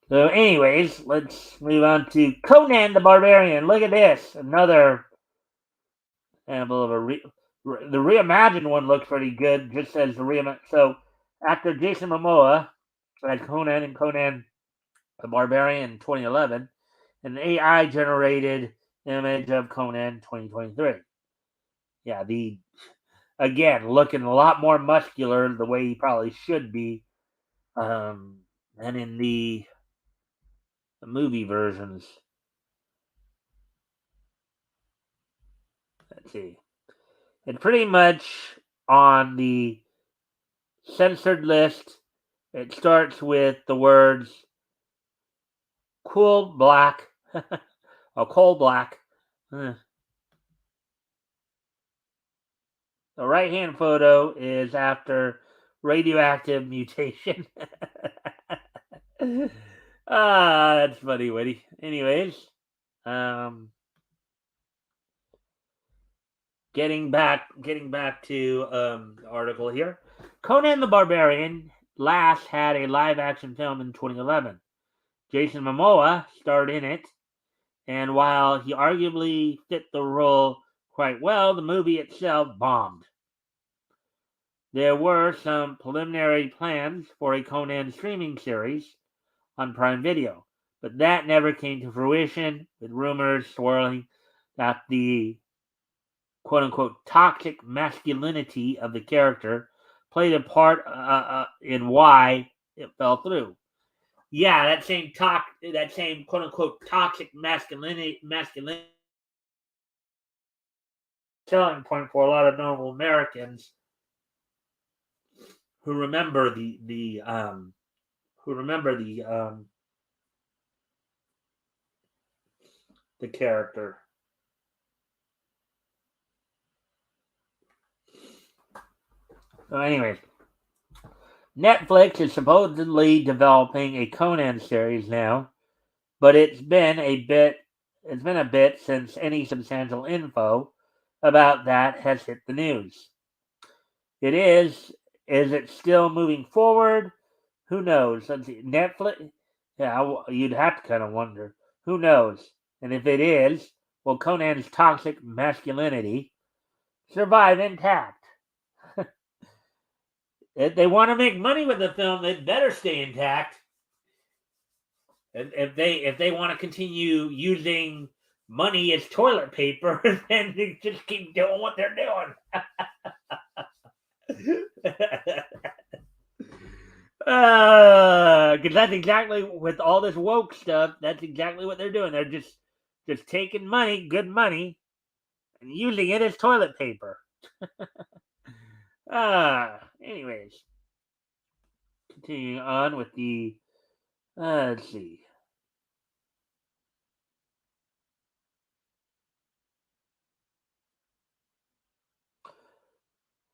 So, anyways, let's move on to Conan the Barbarian. Look at this, another example of the reimagined one looks pretty good. Just says the reimagined. So, actor Jason Momoa as Conan and Conan the Barbarian in 2011, an AI generated image of Conan 2023. Yeah, the again looking a lot more muscular the way he probably should be, than in the movie versions. Let's see. It's pretty much on the censored list. It starts with the words cool black or coal black. The right hand photo is after radioactive mutation. That's funny, Witty. Anyways, um, getting back to the article here. Conan the Barbarian last had a live action film in 2011. Jason Momoa starred in it, and while he arguably fit the role quite well, the movie itself bombed. There were some preliminary plans for a Conan streaming series on Prime Video, but that never came to fruition, with rumors swirling that the quote unquote toxic masculinity of the character played a part in why it fell through. Yeah, that same quote unquote toxic masculinity selling point for a lot of normal Americans who remember the character. So, anyways, Netflix is supposedly developing a Conan series now, but it's been a bit since any substantial info about that has hit the news. It is it still moving forward? Who knows? Let's see. Netflix. Yeah, you'd have to kind of wonder. Who knows? And if it is, will Conan's toxic masculinity survive intact? If they want to make money with the film, it better stay intact. if they want to continue using money as toilet paper, then they just keep doing what they're doing. Because that's exactly with all this woke stuff. That's exactly what they're doing. They're just taking money, good money, and using it as toilet paper. Anyways, continuing on with the let's see.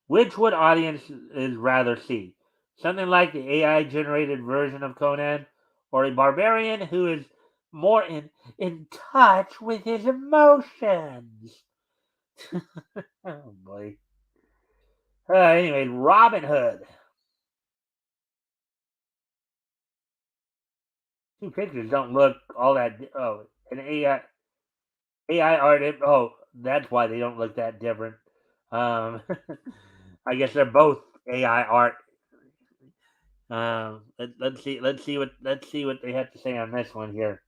Which would audiences rather see? Something like the AI generated version of Conan, or a barbarian who is more in touch with his emotions? Oh boy. Anyway, Robin Hood. Two pictures don't look all that. Oh, an AI art. Oh, that's why they don't look that different. Um, I guess they're both AI art. Let's see. Let's see what they have to say on this one here.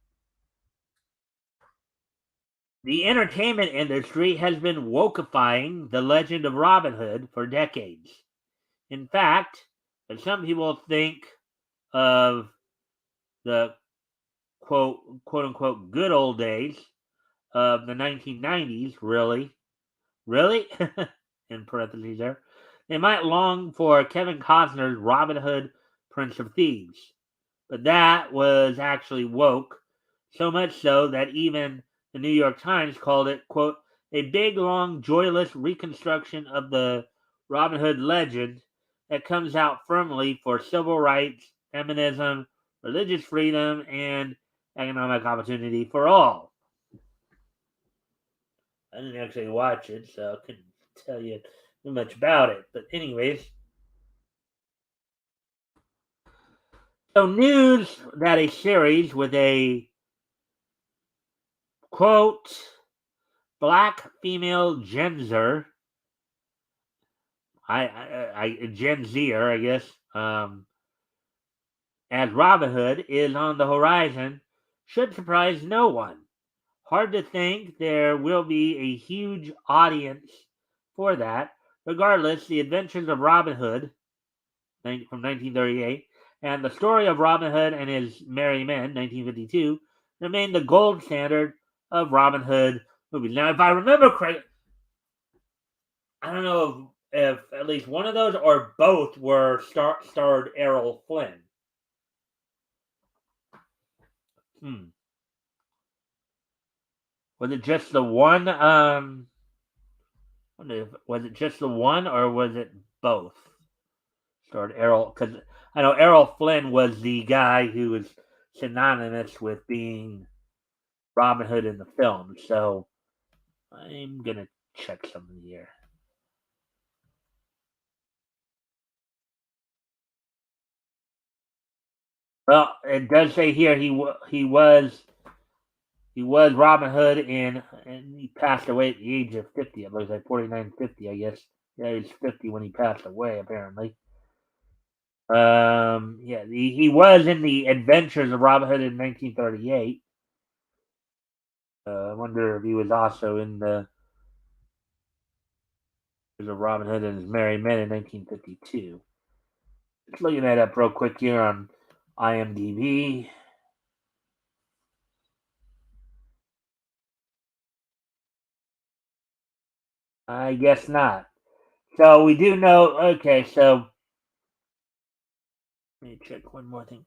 The entertainment industry has been wokeifying the legend of Robin Hood for decades. In fact, some people think of the quote unquote good old days of the 1990s, really, in parentheses there, they might long for Kevin Costner's Robin Hood, Prince of Thieves. But that was actually woke, so much so that even the New York Times called it, quote, a big, long, joyless reconstruction of the Robin Hood legend that comes out firmly for civil rights, feminism, religious freedom, and economic opportunity for all. I didn't actually watch it, so I couldn't tell you too much about it. But anyways, so news that a series with a quote black female Gen Gen Zer, I guess, as Robin Hood is on the horizon should surprise no one. Hard to think there will be a huge audience for that. Regardless, the adventures of Robin Hood from 1938 and the story of Robin Hood and his merry men, 1952, remain the gold standard of Robin Hood movies. Now, if I remember correctly, I don't know if at least one of those or both were starred Errol Flynn. Hmm. Was it just the one? Was it just the one or was it both? Starred Errol, because I know Errol Flynn was the guy who was synonymous with being Robin Hood in the film. So I'm gonna check something here. Well, it does say here he was Robin Hood and he passed away at the age of 50. It looks like 49, 50, I guess. Yeah, he was 50 when he passed away, apparently. Yeah, he was in the Adventures of Robin Hood in 1938. I wonder if he was also in the of Robin Hood and his Merry Men in 1952. Just looking that up real quick here on IMDb. I guess not. So we do know. Okay, so let me check one more thing.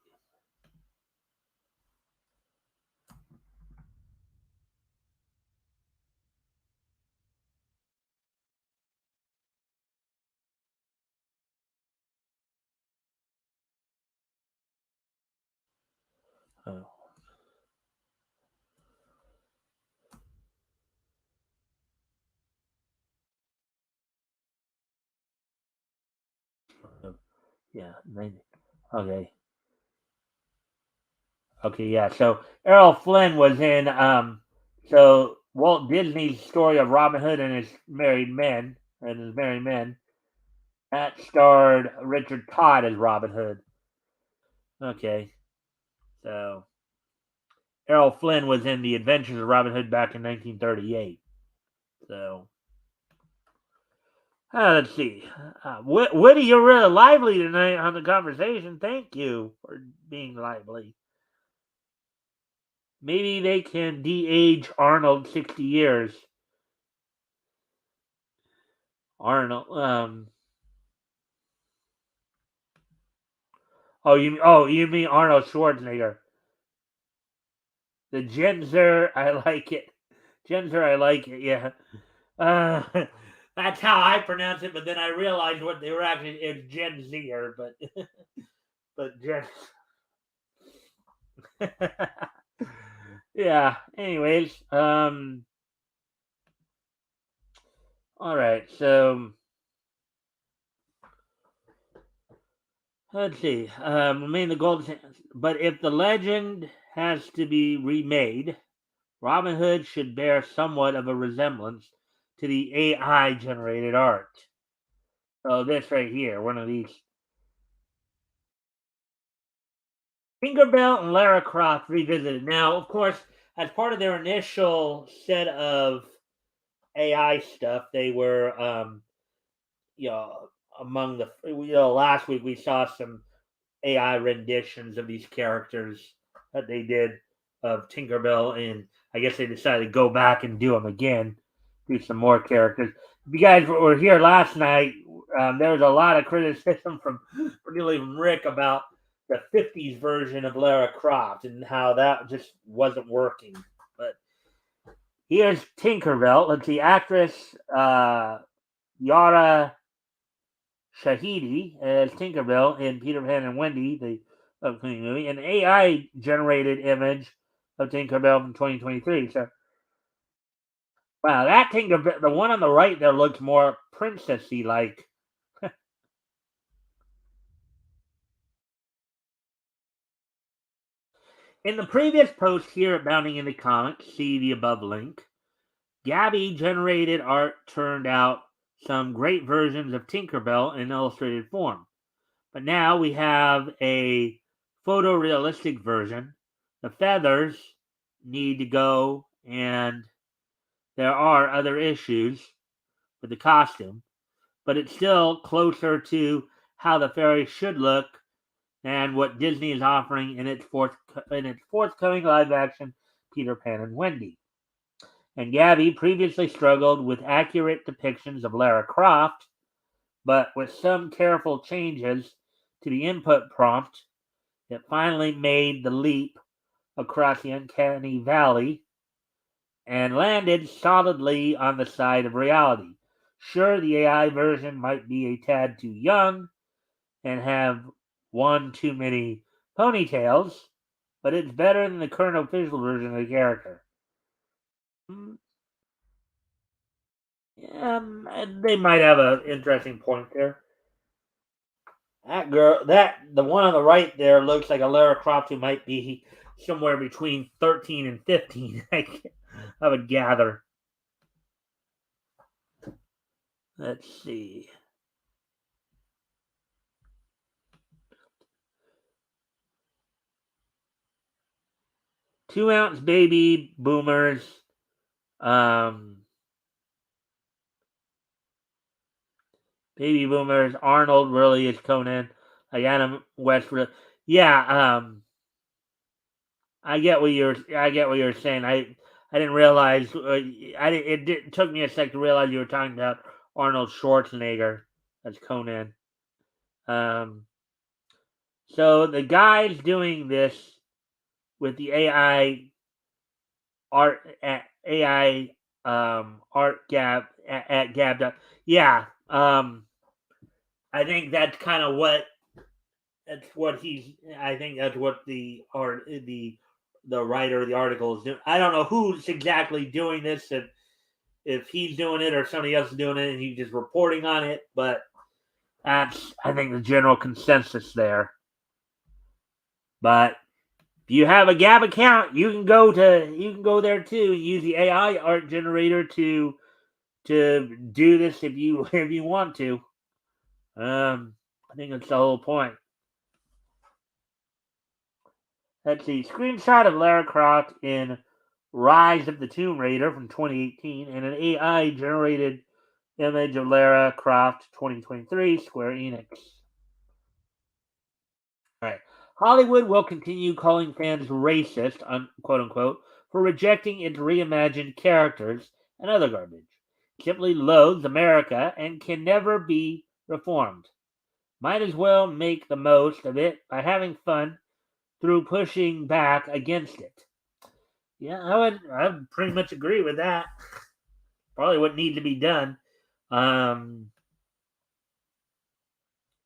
Oh, yeah, maybe. Okay, okay, yeah. So Errol Flynn was in. So Walt Disney's story of Robin Hood and his married men and his merry men that starred Richard Todd as Robin Hood. Okay, so Errol Flynn was in The Adventures of Robin Hood back in 1938. So, let's see. Woody, you're really lively tonight on the conversation. Thank you for being lively. Maybe they can de-age Arnold 60 years. Arnold. You mean Arnold Schwarzenegger? The Genzer, I like it. Genzer, I like it. Yeah. Uh, that's how I pronounce it. But then I realized what they were actually. It's Gen Zer, but Gen. Yeah. Anyways, all right. So let's see. Remain the gold. But if the legend has to be remade, Robin Hood should bear somewhat of a resemblance to the AI generated art. So this right here, one of these. Tinkerbell and Lara Croft revisited. Now, of course, as part of their initial set of AI stuff, they were, you know, among the, last week we saw some AI renditions of these characters that they did of Tinkerbell, and I guess they decided to go back and do them again, do some more characters. If you guys were here last night, there was a lot of criticism from particularly from Rick about the 50s version of Lara Croft and how that just wasn't working. But here's Tinkerbell. Let's see, actress Yara Shahidi as Tinkerbell in Peter Pan and Wendy, the upcoming movie, an AI generated image of Tinkerbell from 2023. So, wow, that Tinkerbell, the one on the right there looks more princessy like. In the previous post here at Bounding into Comics, see the above link, Gabby generated art turned out some great versions of Tinkerbell in illustrated form. But now we have a photorealistic version. The feathers need to go, and there are other issues with the costume, but it's still closer to how the fairy should look and what Disney is offering in its forthcoming live action Peter Pan and Wendy. And Gabby previously struggled with accurate depictions of Lara Croft, but with some careful changes to the input prompt, it finally made the leap across the uncanny valley and landed solidly on the side of reality. Sure, the AI version might be a tad too young and have one too many ponytails, but it's better than the current official version of the character. Mm, they might have an interesting point there. That girl, the one on the right there looks like a Lara Croft who might be somewhere between 13 and 15. I would gather. Let's see. 2 ounce baby boomers. Um, Baby boomers. Arnold really is Conan. Like Adam West. Yeah. I get what you're saying. I didn't realize. It took me a sec to realize you were talking about Arnold Schwarzenegger as Conan. Um. So the guys doing this with the AI art at AI art gab at gab. Yeah. I think that's kind of what that's what he's. I think that's what the writer of the article is doing. I don't know who's exactly doing this, if he's doing it or somebody else is doing it, and he's just reporting on it. But that's, I think, the general consensus there. But if you have a Gab account, you can go there too and use the AI art generator to do this if you if you want to. I think that's the whole point. Let's see. Screenshot of Lara Croft in Rise of the Tomb Raider from 2018 and an AI generated image of Lara Croft 2023, Square Enix. All right. Hollywood will continue calling fans racist, quote unquote, for rejecting its reimagined characters and other garbage. Simply loathes America and can never be reformed. Might as well make the most of it by having fun through pushing back against it. Yeah, I would pretty much agree with that. Probably what needs to be done. Um,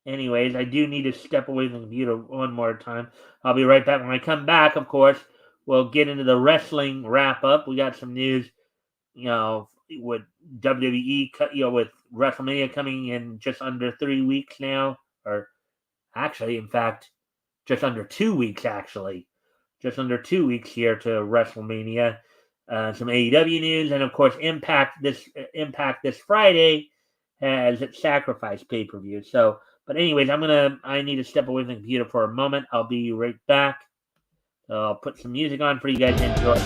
Anyways, I do need to step away from the computer one more time. I'll be right back. When I come back, of course, we'll get into the wrestling wrap up. We got some news, with WWE, with WrestleMania coming in just under 3 weeks now, or actually, in fact, just under 2 weeks. Actually, just under 2 weeks here to WrestleMania. Some AEW news, and of course, Impact this Friday has its Sacrifice pay per view. So, but anyways, I need to step away from the computer for a moment. I'll be right back. So I'll put some music on for you guys to enjoy.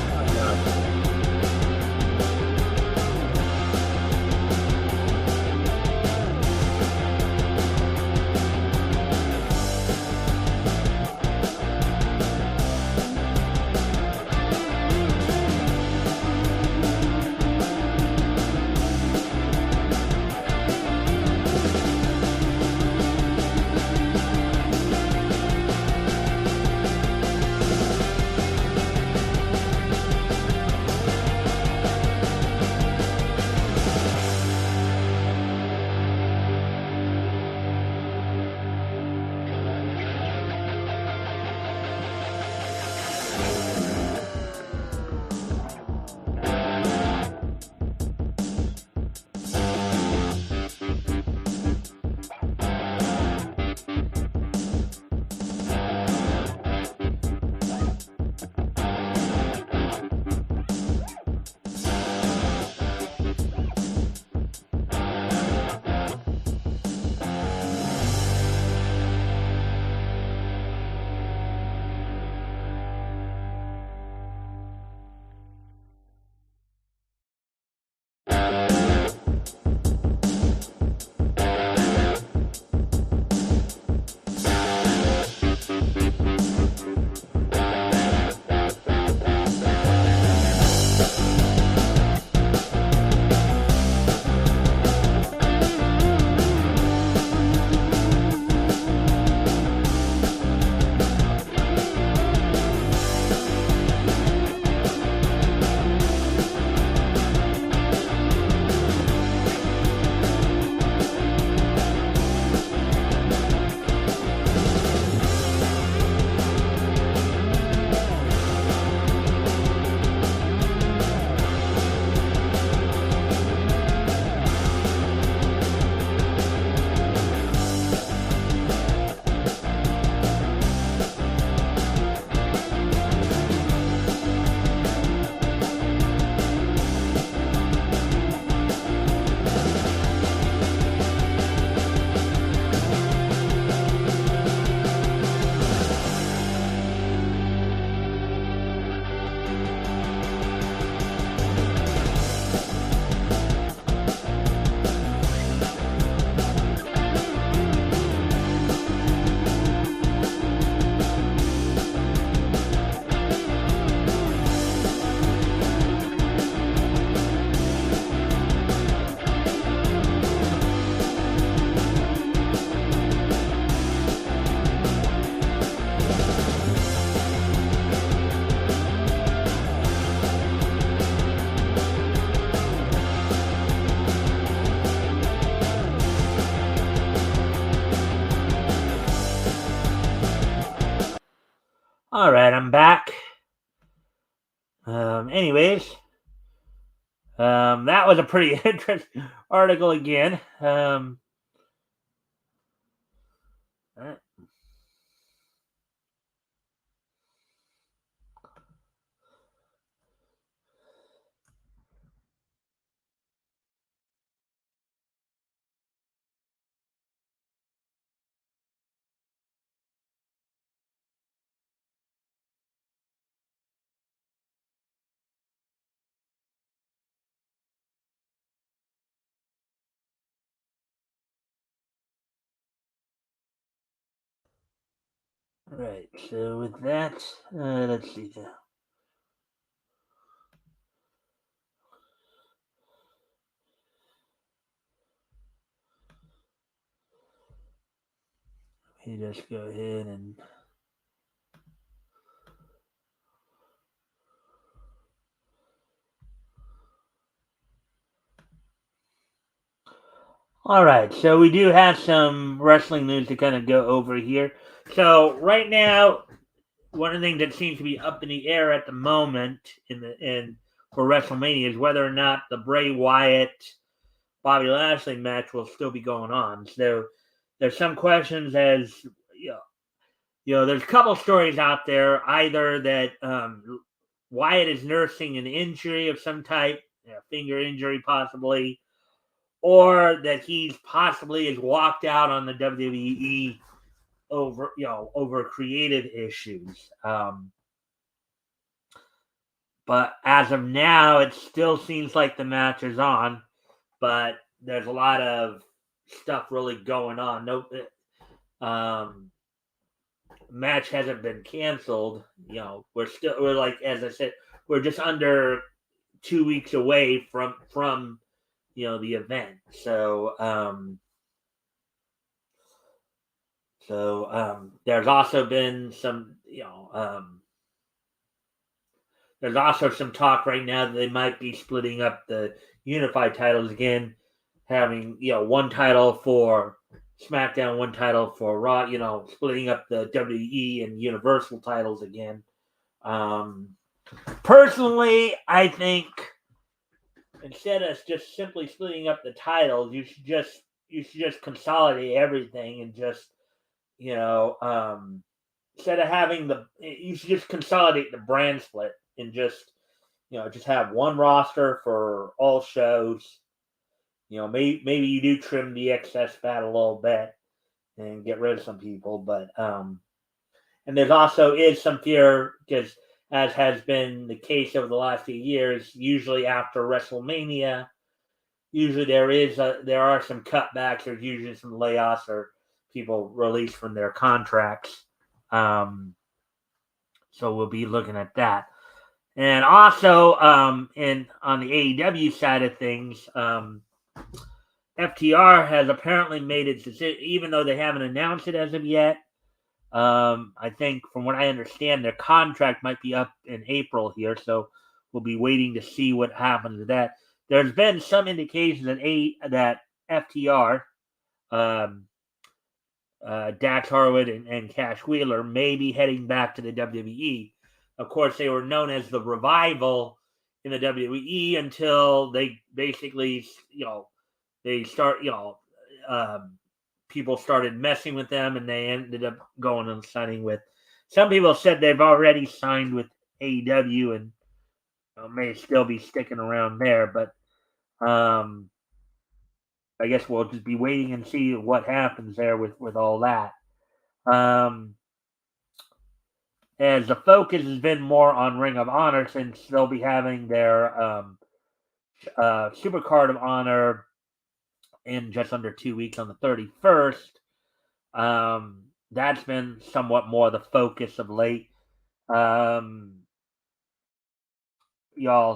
All right, I'm back. Anyways, that was a pretty interesting article again. Right. So with that, let's see. Let me just go ahead and. All right, so we do have some wrestling news to kind of go over here. So right now, one of the things that seems to be up in the air at the moment in for WrestleMania is whether or not the Bray Wyatt Bobby Lashley match will still be going on. So there's some questions as there's a couple stories out there, either that Wyatt is nursing an injury of some type, finger injury possibly, or that he's possibly has walked out on the WWE over creative issues. But as of now, it still seems like the match is on, but there's a lot of stuff really going on. No, match hasn't been canceled. We're like, as I said, we're just under 2 weeks away from the event. So there's also been some there's also some talk right now that they might be splitting up the unified titles again, having one title for SmackDown, one title for Raw. Splitting up the WWE and Universal titles again. Personally, I think instead of just simply splitting up the titles, you should just consolidate everything and just you know instead of having you should just consolidate the brand split and just have one roster for all shows. Maybe you do trim the excess fat a little bit and get rid of some people, but and there's also is some fear because, as has been the case over the last few years, usually after WrestleMania, usually there are some cutbacks. There's usually some layoffs or people released from their contracts. So we'll be looking at that. And also, on the AEW side of things, FTR has apparently made its decision, even though they haven't announced it as of yet. I think, from what I understand, their contract might be up in April here, so we'll be waiting to see what happens with that. There's been some indications that FTR, um, Dax Harwood and Cash Wheeler may be heading back to the WWE. Of course, they were known as the Revival in the WWE until they basically, they start, people started messing with them, and they ended up going and signing with. Some people said they've already signed with AEW and may still be sticking around there, but I guess we'll just be waiting and see what happens there with all that. Um, as the focus has been more on Ring of Honor since they'll be having their Super Card of Honor in just under 2 weeks on the 31st. That's been somewhat more the focus of late. Y'all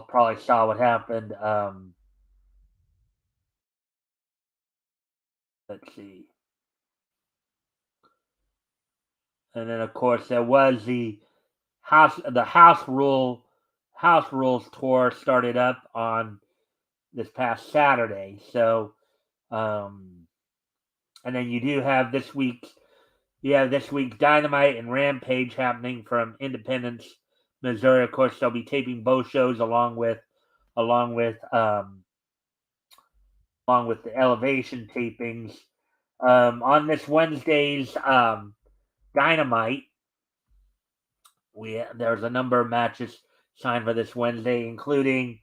probably saw what happened. Let's see. And then, of course, there was the House Rules tour started up on this past Saturday. So, and then you have this week's Dynamite and Rampage happening from Independence, Missouri. Of course, they'll be taping both shows along with along with the Elevation tapings. On this Wednesday's Dynamite, there's a number of matches signed for this Wednesday, including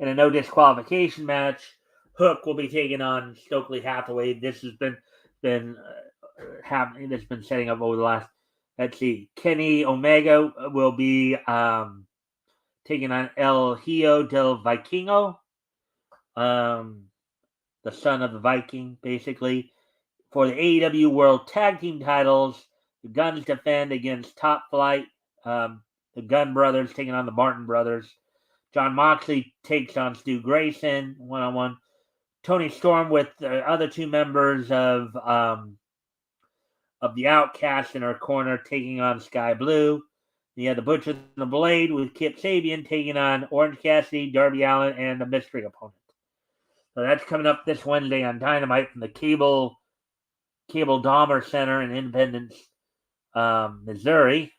in a no disqualification match. Hook will be taking on Stokely Hathaway. This has been happening. That's been setting up over the last. Let's see. Kenny Omega will be taking on El Hijo del Vikingo, the son of the Viking, basically. For the AEW World Tag Team titles, The Guns defend against Top Flight. The Gunn brothers taking on the Martin brothers. John Moxley takes on Stu Grayson one-on-one. Tony Storm with the other two members of the Outcast in her corner taking on Sky Blue. You had the Butcher and the Blade with Kip Sabian taking on Orange Cassidy, Darby Allin, and the mystery opponent. So that's coming up this Wednesday on Dynamite from the Cable Dahmer Center in Independence, Missouri.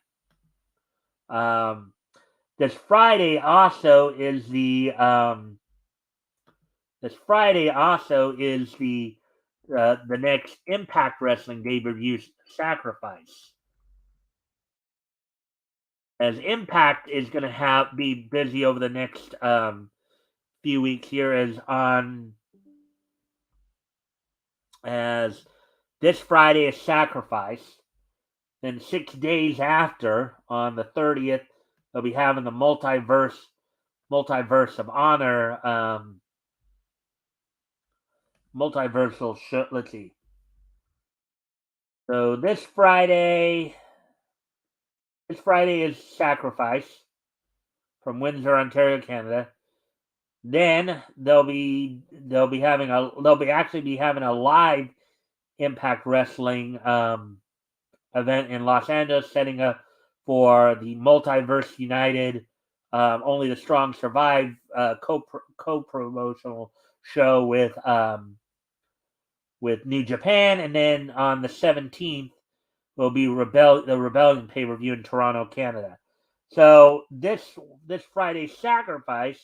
This Friday also is the next Impact Wrestling pay-per-view, Sacrifice. As Impact is going to be busy over the next few weeks here, as this Friday is Sacrifice. Then 6 days after, on the 30th, they'll be having the Multiverse of Honor multiversal show. Let's see. So this Friday is Sacrifice from Windsor, Ontario, Canada. Then they'll actually be having a live Impact Wrestling event in Los Angeles, setting up for the Multiverse United Only the Strong Survive co-promotional show with New Japan, and then on the 17th will be the Rebellion pay-per-view in Toronto, Canada. So this Friday's Sacrifice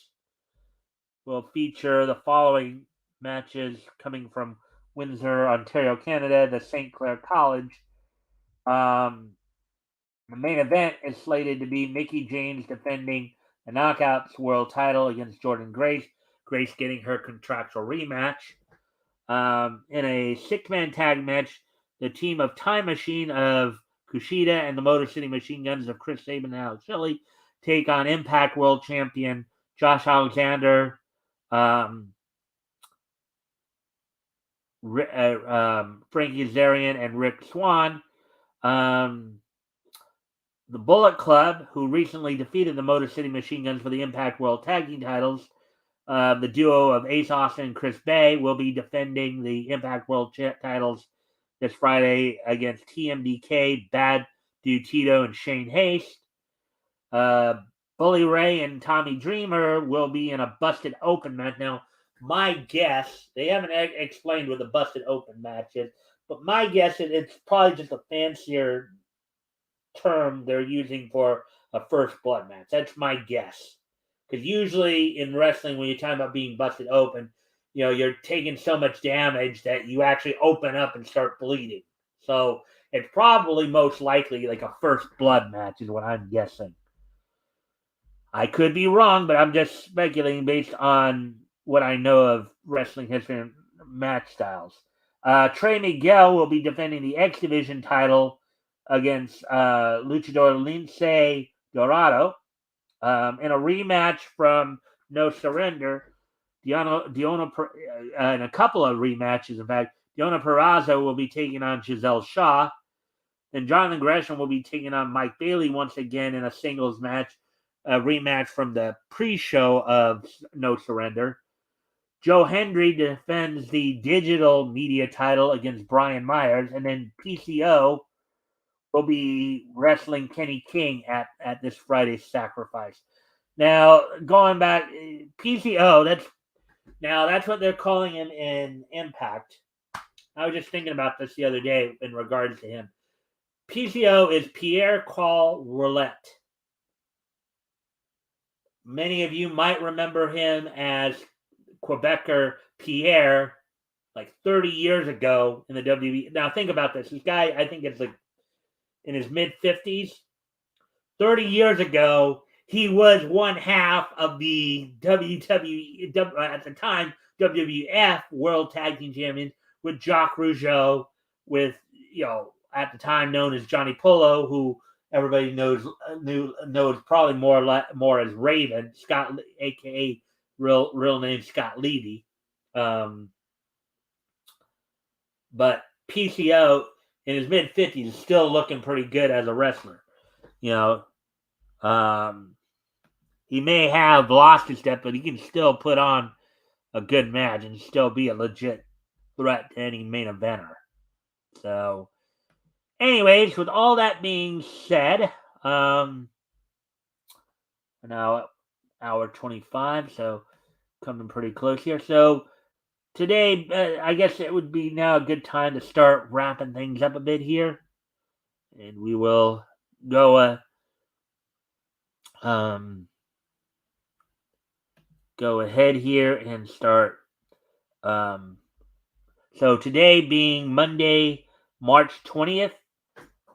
will feature the following matches coming from Windsor, Ontario, Canada, the St. Clair College. The main event is slated to be Mickie James defending the Knockouts World title against Jordynne Grace. Grace getting her contractual rematch. In a 6-man tag match, the team of Time Machine of Kushida and the Motor City Machine Guns of Chris Sabin and Alex Shelley take on Impact World Champion Josh Alexander, Frankie Kazarian, and Rick Swann. The Bullet Club, who recently defeated the Motor City Machine Guns for the Impact World Tag Team titles, the duo of Ace Austin and Chris Bay will be defending the Impact World titles this Friday against TMDK, Bad Dude Tito, and Shane Haste. Bully Ray and Tommy Dreamer will be in a Busted Open match. Now, my guess, they haven't explained what the Busted Open match is, but my guess is it's probably just a fancier term they're using for a first blood match. That's my guess. Because usually in wrestling, when you're talking about being busted open, you're taking so much damage that you actually open up and start bleeding. So it's probably most likely like a first blood match is what I'm guessing. I could be wrong, but I'm just speculating based on what I know of wrestling history and match styles. Trey Miguel will be defending the X Division title against Luchador Lince Dorado. In a rematch from No Surrender, Diona in a couple of rematches, in fact, Diona Purrazzo will be taking on Giselle Shaw. Then Jonathan Gresham will be taking on Mike Bailey once again in a singles match, a rematch from the pre-show of No Surrender. Joe Hendry defends the digital media title against Brian Myers, and then PCO will be wrestling Kenny King at this Friday's Sacrifice. Now, going back, PCO, that's what they're calling him in Impact. I was just thinking about this the other day in regards to him. PCO is Pierre Carl Roulette. Many of you might remember him as Quebecer Pierre like 30 years ago in the WWE. Now, think about this. This guy, I think, is like in his mid-50s. 30 years ago, he was one half of the WWE, at the time, WWF World Tag Team Champions with Jacques Rougeau, with, at the time known as Johnny Polo, who everybody knows probably more as Raven, Scott, a.k.a. real name Scott Levy. But PCO, in his mid 50s is still looking pretty good as a wrestler. You know, he may have lost his step, but he can still put on a good match and still be a legit threat to any main eventer. So, anyways, with all that being said, now hour 25, so coming pretty close here. So today, I guess it would be now a good time to start wrapping things up a bit here, and we will go go ahead here and start. So today being Monday, March 20th,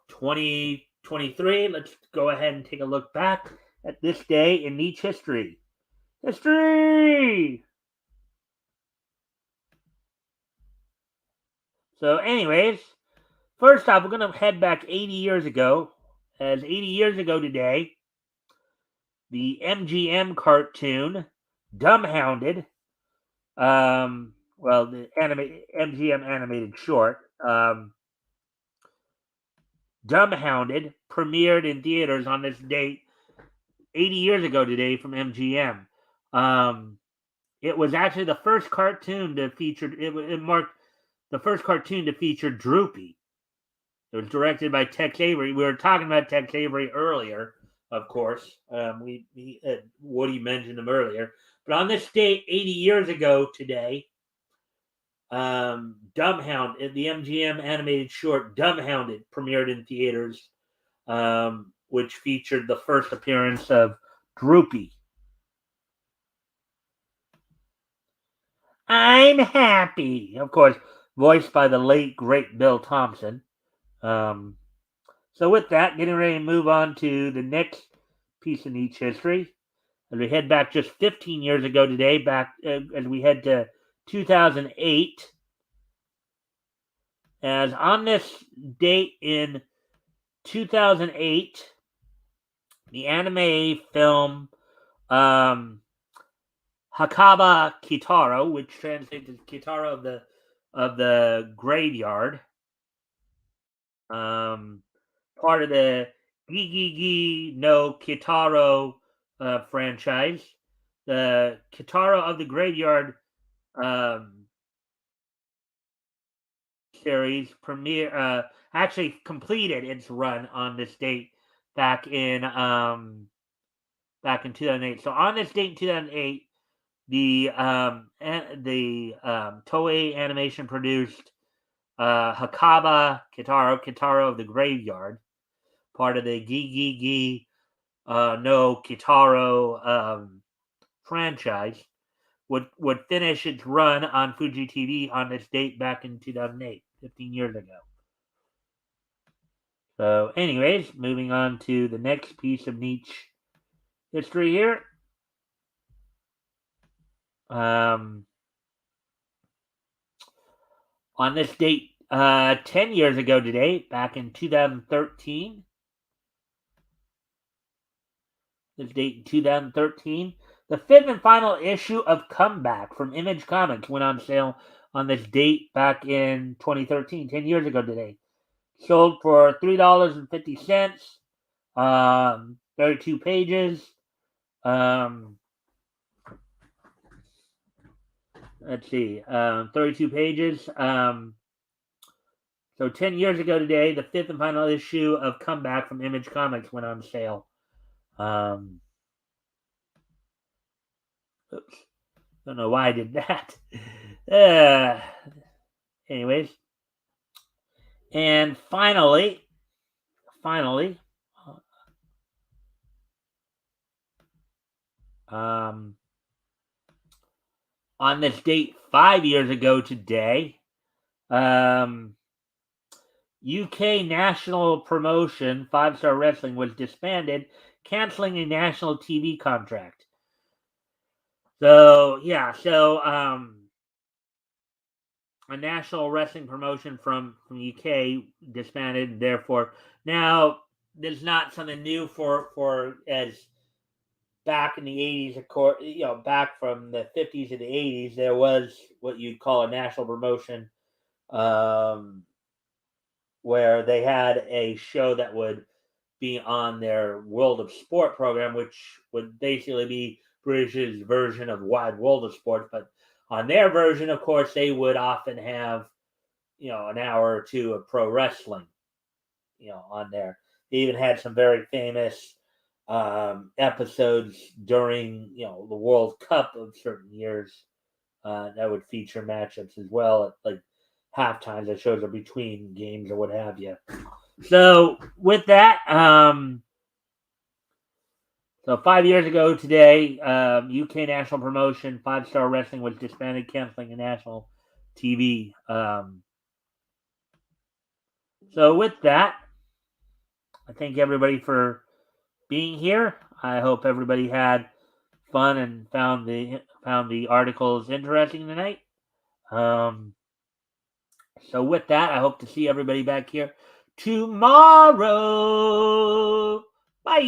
2023, let's go ahead and take a look back at this day in Nietzsche history. History! So, anyways, first off, we're going to head back 80 years ago. As 80 years ago today, the MGM cartoon, Dumbhounded, the MGM animated short, Dumbhounded, premiered in theaters on this date 80 years ago today from MGM. It was actually the first cartoon to feature, it marked the first cartoon to feature Droopy. It was directed by Tex Avery. We were talking about Tex Avery earlier, of course. Woody mentioned him earlier. But on this date, 80 years ago today, Dumbhound, the MGM animated short Dumbhounded, premiered in theaters, which featured the first appearance of Droopy. I'm happy, of course, voiced by the late great Bill Thompson. So with that, getting ready to move on to the next piece of Nietzsche history. As we head back just 15 years ago today, as we head to 2008, as on this date in 2008, the anime film Hakaba Kitaro, which translates as Kitaro of the Graveyard, part of the Gigigi no Kitaro franchise. The Kitaro of the Graveyard series actually completed its run on this date back in 2008. So on this date in 2008, the Toei Animation produced Hakaba Kitaro of the Graveyard, part of the Gigigi no Kitaro franchise, would finish its run on Fuji TV on this date back in 2008, 15 years ago. So, anyways, moving on to the next piece of Nietzsche history here. On this date, 10 years ago today, back in 2013, this date in 2013, the fifth and final issue of Comeback from Image Comics went on sale on this date back in 2013, 10 years ago today. Sold for $3.50, 32 pages. Let's see, 32 pages. So 10 years ago today, the fifth and final issue of Comeback from Image Comics went on sale. Oops. Don't know why I did that. Anyways. And finally, on this date 5 years ago today, UK national promotion 5-Star Wrestling was disbanded, canceling a national TV contract. So a national wrestling promotion from UK disbanded. Therefore, now there's not something new for as back in the 80s, of course, back from the 50s to the 80s, there was what you'd call a national promotion where they had a show that would be on their World of Sport program, which would basically be British's version of Wide World of Sport. But on their version, of course, they would often have, an hour or two of pro wrestling, on there. They even had some very famous episodes during, the World Cup of certain years that would feature matchups as well at like half times that shows are between games or what have you. So with that, so 5 years ago today, UK national promotion 5 Star Wrestling was disbanded, canceling a national TV. So with that, I thank everybody for being here. I hope everybody had fun and found the articles interesting tonight. So with that, I hope to see everybody back here tomorrow. Bye.